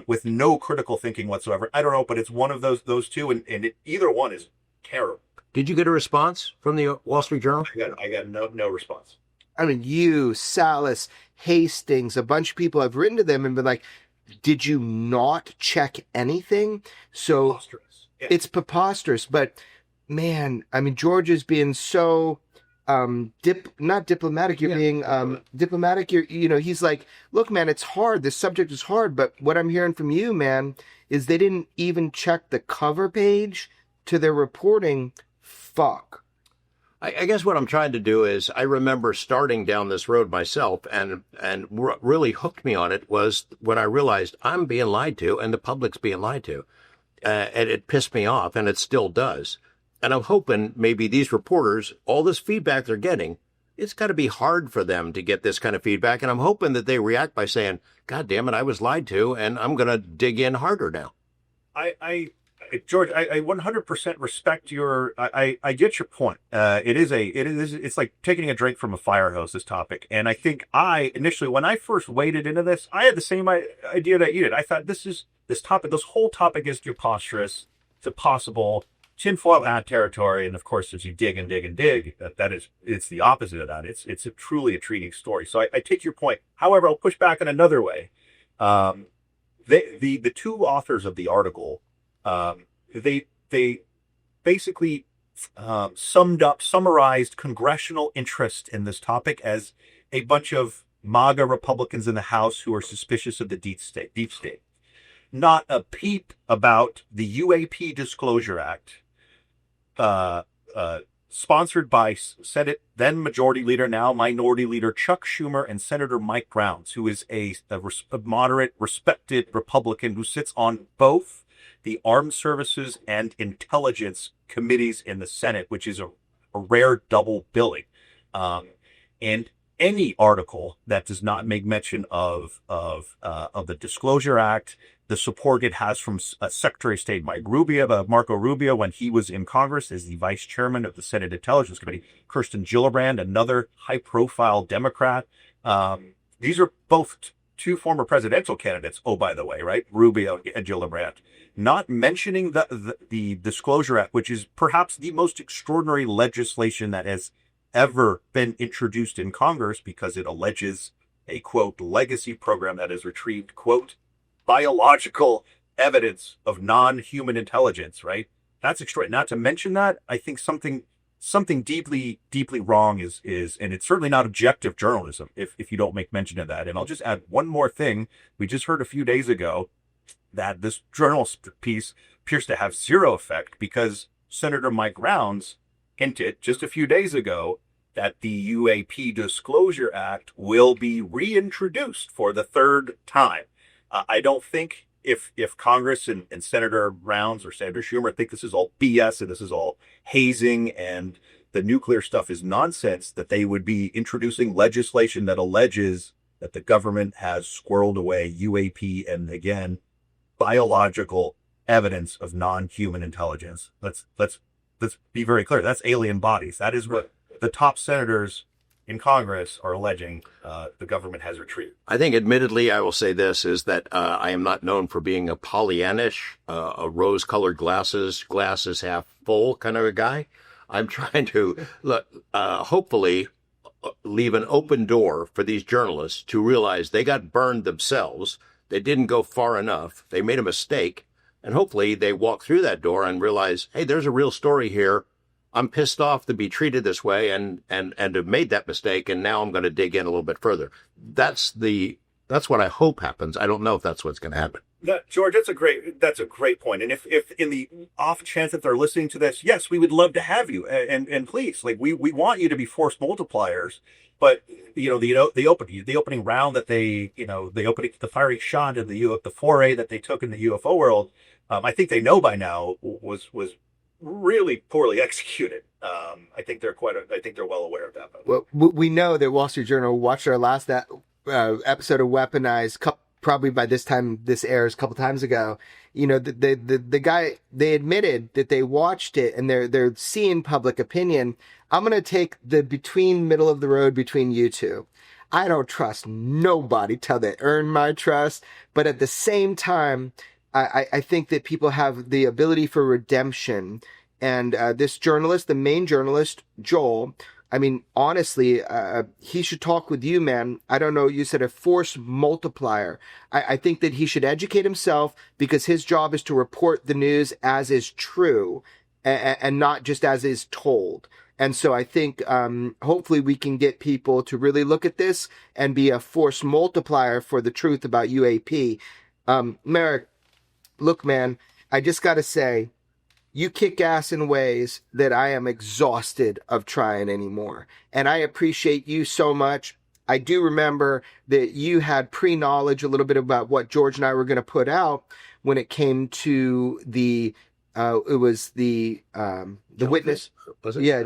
with no critical thinking whatsoever. I don't know, but it's one of those two, and either one is terrible. Did you get a response from the Wall Street Journal? I got no response. I mean, you, Salas, Hastings, a bunch of people have written to them and been like, did you not check anything? So Preposterous. Yeah. It's preposterous, but man, I mean, George is being so not diplomatic. You're being diplomatic. He's like, look, man, it's hard. This subject is hard. But what I'm hearing from you, man, is they didn't even check the cover page to their reporting. Fuck. I guess what I'm trying to do is, I remember starting down this road myself, and really hooked me on it was when I realized I'm being lied to and the public's being lied to. And it pissed me off, and it still does. And I'm hoping maybe these reporters, all this feedback they're getting, it's got to be hard for them to get this kind of feedback. And I'm hoping that they react by saying, God damn it, I was lied to, and I'm going to dig in harder now. George, I 100% respect your. I get your point. It's like taking a drink from a fire hose, this topic. And I think initially, when I first waded into this, I had the same idea that you did. I thought this whole topic is preposterous. It's impossible. Tinfoil hat territory. And of course, as you dig and dig and dig, it's the opposite of that. It's truly a intriguing story. So I take your point. However, I'll push back in another way. The 2 authors of the article, they basically summarized congressional interest in this topic as a bunch of MAGA Republicans in the House who are suspicious of the deep state. Not a peep about the UAP Disclosure Act, sponsored by Senate then Majority Leader, now Minority Leader Chuck Schumer, and Senator Mike Rounds, who is a moderate, respected Republican who sits on both the Armed Services and Intelligence committees in the Senate, which is a rare double billing. And any article that does not make mention of the Disclosure Act, the support it has from Secretary of State Marco Rubio, when he was in Congress as the vice chairman of the Senate Intelligence Committee, Kirsten Gillibrand, another high-profile Democrat. These are both 2 former presidential candidates, oh, by the way, right? Rubio and Gillibrand. Not mentioning the Disclosure Act, which is perhaps the most extraordinary legislation that has ever been introduced in Congress, because it alleges a, quote, legacy program that has retrieved, quote, biological evidence of non-human intelligence, right? That's extraordinary. Not to mention that, I think something deeply, deeply wrong is, and it's certainly not objective journalism if you don't make mention of that. And I'll just add one more thing. We just heard a few days ago that this journalist piece appears to have 0 effect, because Senator Mike Rounds hinted just a few days ago that the UAP Disclosure Act will be reintroduced for the third time. I don't think if Congress and Senator Rounds or Senator Schumer think this is all BS and this is all hazing and the nuclear stuff is nonsense, that they would be introducing legislation that alleges that the government has squirreled away UAP and, again, biological evidence of non-human intelligence. Let's be very clear. That's alien bodies. That is what the top senators in Congress are alleging the government has retrieved. I think, admittedly, I will say this, is that I am not known for being a Pollyannish, a rose-colored glass is half full kind of a guy. I'm trying to, hopefully, leave an open door for these journalists to realize they got burned themselves. They didn't go far enough. They made a mistake. And hopefully they walk through that door and realize, hey, there's a real story here. I'm pissed off to be treated this way and have made that mistake, and now I'm going to dig in a little bit further. That's what I hope happens. I don't know if that's what's going to happen. George, that's a great point. And if in the off chance that they're listening to this, yes, we would love to have you. And please, like we want you to be force multipliers. But the opening round that the firing shot in the foray that they took in the UFO world, I think they know by now was really poorly executed. I think they're well aware of that. Well, we know that Wall Street Journal watched our last episode of Weaponized, probably by this time this airs, a couple times ago. The guy, they admitted that they watched it and they're seeing public opinion. I'm going to take the middle of the road between you two. I don't trust nobody till they earn my trust. But at the same time, I think that people have the ability for redemption. And this journalist, the main journalist, Joel, I mean, honestly, he should talk with you, man. I don't know. You said a force multiplier. I think that he should educate himself, because his job is to report the news as is true and not just as is told. And so I think hopefully we can get people to really look at this and be a force multiplier for the truth about UAP. Merrick, look, man, I just got to say, you kick ass in ways that I am exhausted of trying anymore. And I appreciate you so much. I do remember that you had pre-knowledge a little bit about what George and I were going to put out when it came to the witness. Was it? Yeah.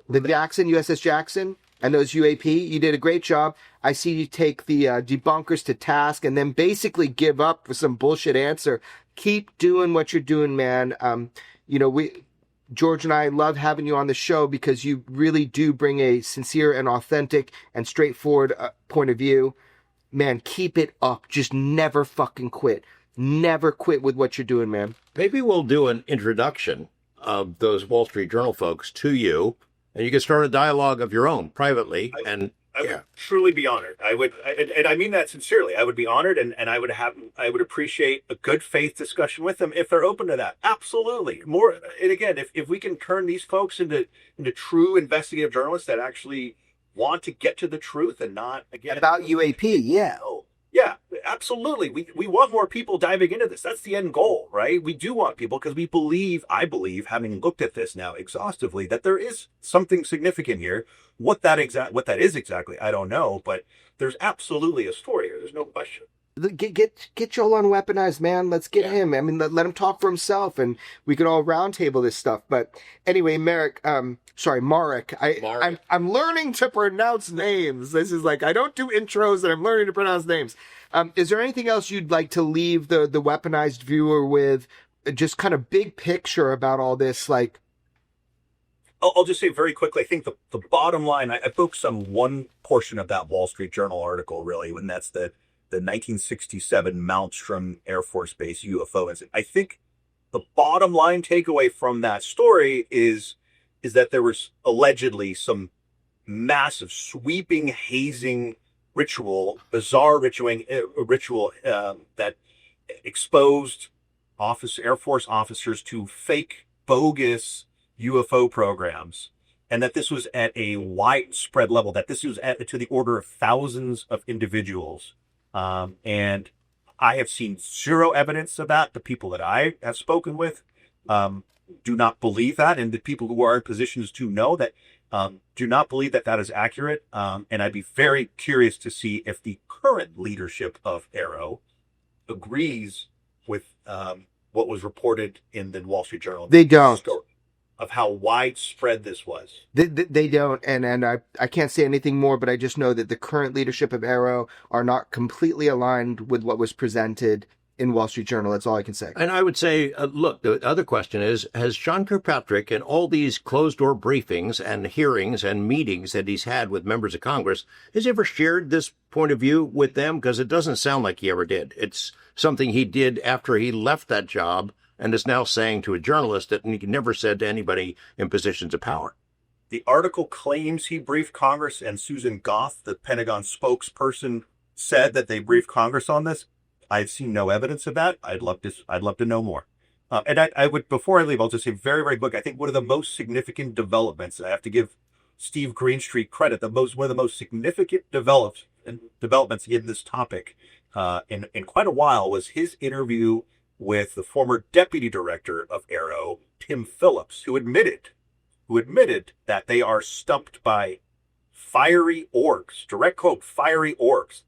The Jackson, USS Jackson, and those UAP. You did a great job. I see you take the debunkers to task and then basically give up with some bullshit answer. Keep doing what you're doing, man. George and I love having you on the show because you really do bring a sincere and authentic and straightforward point of view. Man, keep it up. Just never fucking quit. Never quit with what you're doing, man. Maybe we'll do an introduction of those Wall Street Journal folks to you, and you can start a dialogue of your own privately. I would truly be honored. And I mean that sincerely. I would be honored, and I would appreciate a good faith discussion with them if they're open to that. Absolutely. More, and again, if we can turn these folks into true investigative journalists that actually want to get to the truth and not, again, about UAP, yeah. Yeah, absolutely. We want more people diving into this. That's the end goal, right? We do want people because I believe, having looked at this now exhaustively, that there is something significant here. What that is exactly, I don't know, but there's absolutely a story here. There's no question. Get Joel on Weaponized, man. Let's get him. I mean, let him talk for himself, and we can all roundtable this stuff. But anyway, Marek. I'm learning to pronounce names. This is like, I don't do intros, and I'm learning to pronounce names. Is there anything else you'd like to leave the Weaponized viewer with? Just kind of big picture about all this, like. I'll just say very quickly, I think the bottom line, I focused on one portion of that Wall Street Journal article, really, and that's the 1967 Malmstrom Air Force Base UFO incident. I think the bottom line takeaway from that story is that there was allegedly some massive sweeping hazing ritual, bizarre ritual that exposed Air Force officers to fake, bogus UFO programs, and that this was at a widespread level, that this was to the order of thousands of individuals. And I have seen zero evidence of that. The people that I have spoken with do not believe that, and the people who are in positions to know that Do not believe that that is accurate. And I'd be very curious to see if the current leadership of AARO agrees with what was reported in the Wall Street Journal. They don't. Story of how widespread this was. They don't, and I can't say anything more, but I just know that the current leadership of AARO are not completely aligned with what was presented in Wall Street Journal. That's all I can say. And I would say, look, the other question is, has Sean Kirkpatrick in all these closed-door briefings and hearings and meetings that he's had with members of Congress, has he ever shared this point of view with them? Because it doesn't sound like he ever did. It's something he did after he left that job and is now saying to a journalist that he never said to anybody in positions of power. The article claims he briefed Congress, and Susan Goff, the Pentagon spokesperson, said that they briefed Congress on this. I've seen no evidence of that. I'd love to know more. And I would, before I leave, I'll just say very, very quick. I think one of the most significant developments, I have to give Steve Greenstreet credit, one of the most significant developments in this topic in quite a while was his interview with the former deputy director of AARO, Tim Phillips, who admitted that they are stumped by fiery orcs. Direct quote, fiery orcs.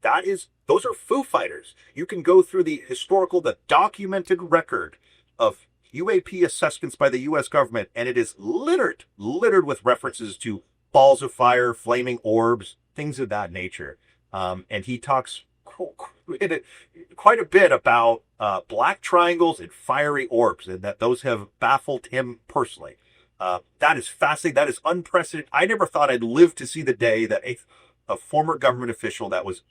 Those are Foo Fighters. You can go through the documented record of UAP assessments by the U.S. government, and it is littered with references to balls of fire, flaming orbs, things of that nature. And he talks quite a bit about black triangles and fiery orbs, and that those have baffled him personally. That is fascinating. That is unprecedented. I never thought I'd live to see the day that a former government official that was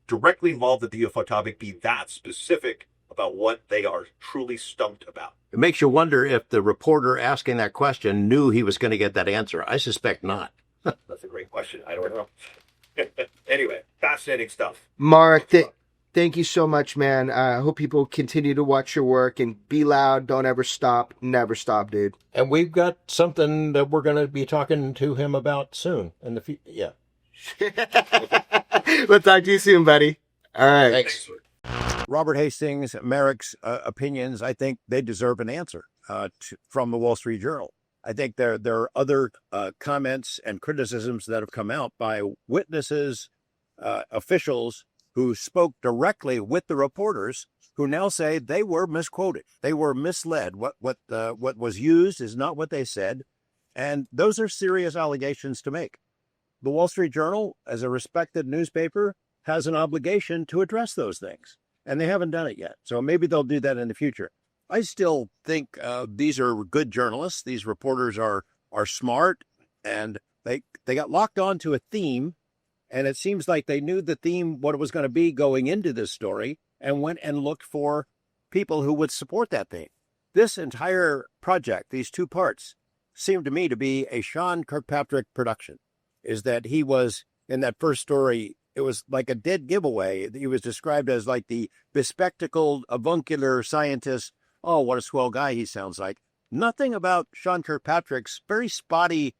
directly involved with the UFO topic be that specific about what they are truly stumped about. It makes you wonder if the reporter asking that question knew he was going to get that answer. I suspect not. That's a great question. I don't know. Anyway, fascinating stuff. Mark, thank you so much, man. I hope people continue to watch your work and be loud. Don't ever stop. Never stop, dude. And we've got something that we're going to be talking to him about soon. In the yeah. We'll talk to you soon, buddy. All right. Thanks. Robert Hastings, Merrick's opinions, I think they deserve an answer from the Wall Street Journal. I think there are other comments and criticisms that have come out by witnesses, officials who spoke directly with the reporters, who now say they were misquoted, they were misled. What was used is not what they said, and those are serious allegations to make. The Wall Street Journal, as a respected newspaper, has an obligation to address those things, and they haven't done it yet. So maybe they'll do that in the future. I still think these are good journalists. These reporters are smart, and they got locked onto a theme, and it seems like they knew the theme, what it was going to be going into this story, and went and looked for people who would support that theme. This entire project, these two parts, seemed to me to be a Sean Kirkpatrick production. Is that he was, in that first story, it was like a dead giveaway. He was described as like the bespectacled, avuncular scientist. Oh, what a swell guy he sounds like. Nothing about Sean Kirkpatrick's very spotty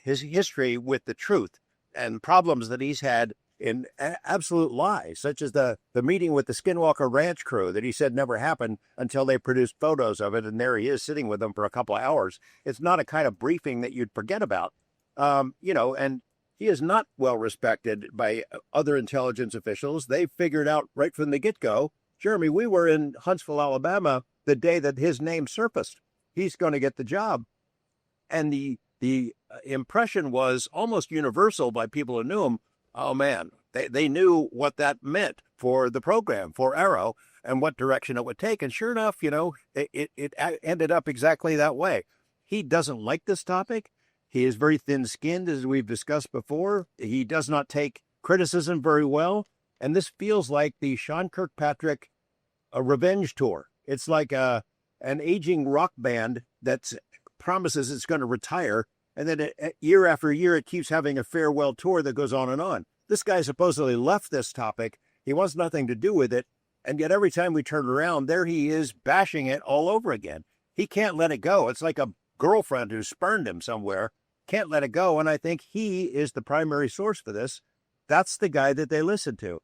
his history with the truth and problems that he's had in absolute lies, such as the meeting with the Skinwalker Ranch crew that he said never happened until they produced photos of it, and there he is sitting with them for a couple of hours. It's not a kind of briefing that you'd forget about. And he is not well respected by other intelligence officials. They figured out right from the get-go, Jeremy, we were in Huntsville, Alabama, the day that his name surfaced. He's going to get the job. And the impression was almost universal by people who knew him. Oh, man, they knew what that meant for the program, for AARO, and what direction it would take. And sure enough, it ended up exactly that way. He doesn't like this topic. He is very thin-skinned, as we've discussed before. He does not take criticism very well. And this feels like the Sean Kirkpatrick revenge tour. It's like an aging rock band that promises it's going to retire, and then year after year it keeps having a farewell tour that goes on and on. This guy supposedly left this topic. He wants nothing to do with it, and yet every time we turn around, there he is bashing it all over again. He can't let it go. It's like a girlfriend who spurned him somewhere, can't let it go, and I think he is the primary source for this. That's the guy that they listen to.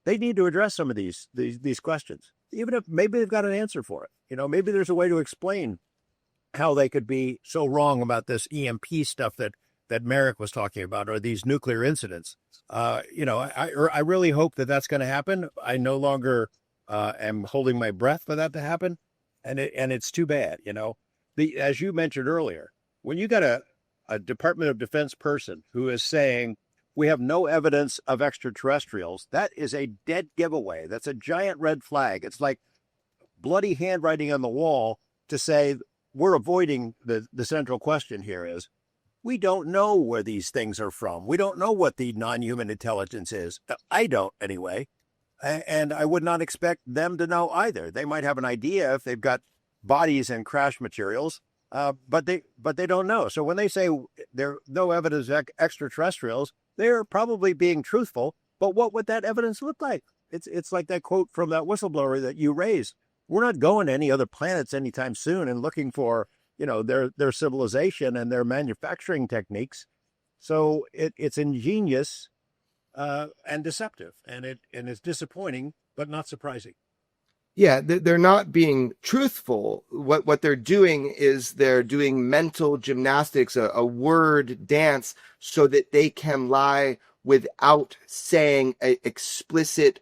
They need to address some of these questions, even if maybe they've got an answer for it. Maybe there's a way to explain how they could be so wrong about this EMP stuff that that Merrick was talking about, or these nuclear incidents. I really hope that that's going to happen. I no longer am holding my breath for that to happen, and it's too bad. As you mentioned earlier, when you got a Department of Defense person who is saying we have no evidence of extraterrestrials, that is a dead giveaway. That's a giant red flag. It's like bloody handwriting on the wall to say we're avoiding the central question here is we don't know where these things are from. We don't know what the non-human intelligence is. I don't anyway. And I would not expect them to know either. They might have an idea if they've got bodies and crash materials, but they don't know. So when they say there no evidence of extraterrestrials, they're probably being truthful. But what would that evidence look like? It's like that quote from that whistleblower that you raised. We're not going to any other planets anytime soon and looking for their civilization and their manufacturing techniques. So it's ingenious and deceptive, and it's disappointing, but not surprising. Yeah, they're not being truthful. What they're doing is they're doing mental gymnastics, a word dance, so that they can lie without saying an explicit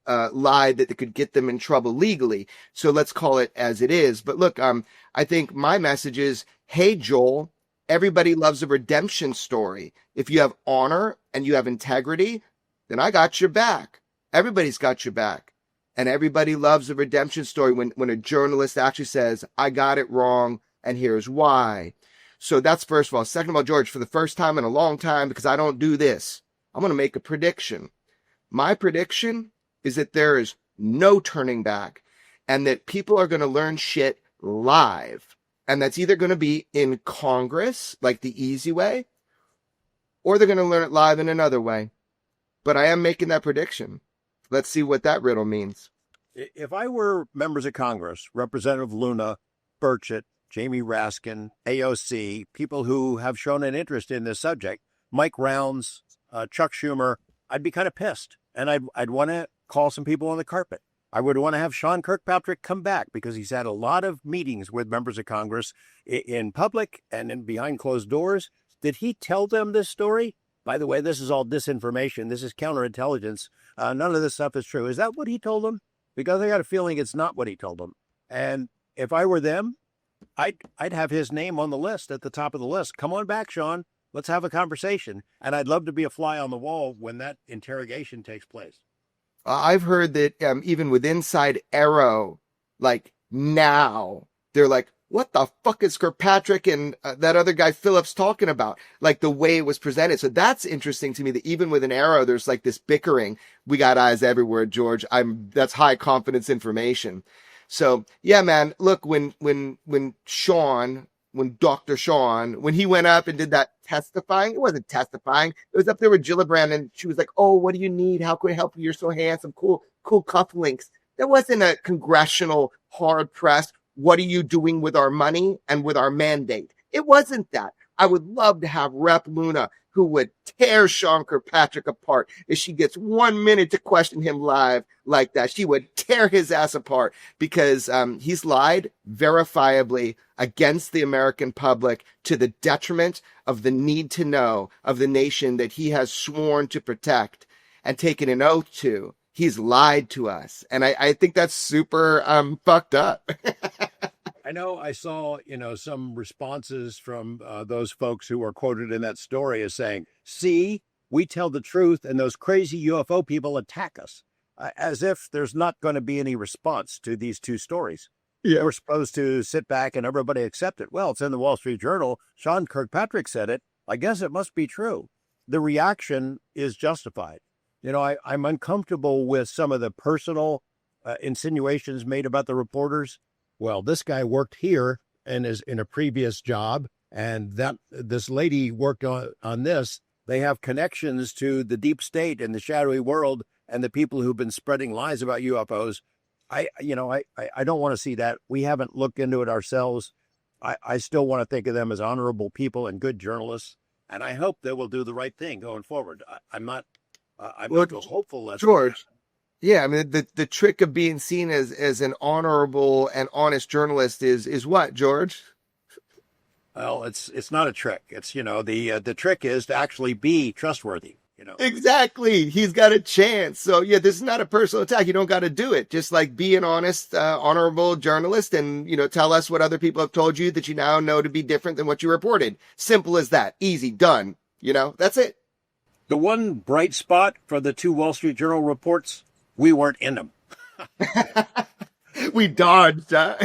lie that could get them in trouble legally. So let's call it as it is. But look, I think my message is, hey, Joel, everybody loves a redemption story. If you have honor and you have integrity, then I got your back. Everybody's got your back. And everybody loves a redemption story when a journalist actually says, I got it wrong, and here's why. So that's first of all. Second of all, George, for the first time in a long time, because I don't do this, I'm going to make a prediction. My prediction is that there is no turning back, and that people are going to learn shit live. And that's either going to be in Congress, like the easy way, or they're going to learn it live in another way. But I am making that prediction. Let's see what that riddle means. If I were members of Congress, Representative Luna, Burchett, Jamie Raskin, AOC, people who have shown an interest in this subject, Mike Rounds, Chuck Schumer, I'd be kind of pissed. And I'd want to call some people on the carpet. I would want to have Sean Kirkpatrick come back because he's had a lot of meetings with members of Congress in public and in behind closed doors. Did he tell them this story? By the way, this is all disinformation. This is counterintelligence. None of this stuff is true. Is that what he told them? Because I got a feeling it's not what he told them. And if I were them, I'd have his name on the list at the top of the list. Come on back, Sean. Let's have a conversation. And I'd love to be a fly on the wall when that interrogation takes place. I've heard that even with Inside AARO, like now, they're like, what the fuck is Kirkpatrick and that other guy Phillips talking about? Like the way it was presented. So that's interesting to me that even with an AARO, there's like this bickering. We got eyes everywhere, George. That's high confidence information. So yeah, man, look, when Dr. Sean, when he went up and did that testifying, it wasn't testifying. It was up there with Gillibrand and she was like, oh, what do you need? How can we help you? You're so handsome. Cool cufflinks. There wasn't a congressional hard press. What are you doing with our money and with our mandate? It wasn't that. I would love to have Rep. Luna, who would tear Sean Kirkpatrick apart if she gets 1 minute to question him live like that. She would tear his ass apart because he's lied verifiably against the American public to the detriment of the need to know of the nation that he has sworn to protect and taken an oath to. He's lied to us. And I think that's super fucked up. I know I saw, some responses from those folks who were quoted in that story as saying, see, we tell the truth and those crazy UFO people attack us, as if there's not going to be any response to these two stories. Yeah. We're supposed to sit back and everybody accept it. Well, it's in the Wall Street Journal. Sean Kirkpatrick said it. I guess it must be true. The reaction is justified. I'm uncomfortable with some of the personal insinuations made about the reporters. Well, this guy worked here and is in a previous job, and that this lady worked on this. They have connections to the deep state and the shadowy world and the people who've been spreading lies about UFOs. I don't want to see that. We haven't looked into it ourselves. I still want to think of them as honorable people and good journalists, and I hope they will do the right thing going forward. I'm not hopeful. That's George. Yeah, I mean, the trick of being seen as an honorable and honest journalist is what, George? Well, it's not a trick. It's, the trick is to actually be trustworthy, Exactly. He's got a chance. So yeah, this is not a personal attack. You don't got to do it. Just like be an honest, honorable journalist and, tell us what other people have told you that you now know to be different than what you reported. Simple as that. Easy. Done. That's it. The one bright spot for the 2 Wall Street Journal reports, we weren't in them. We dodged, huh?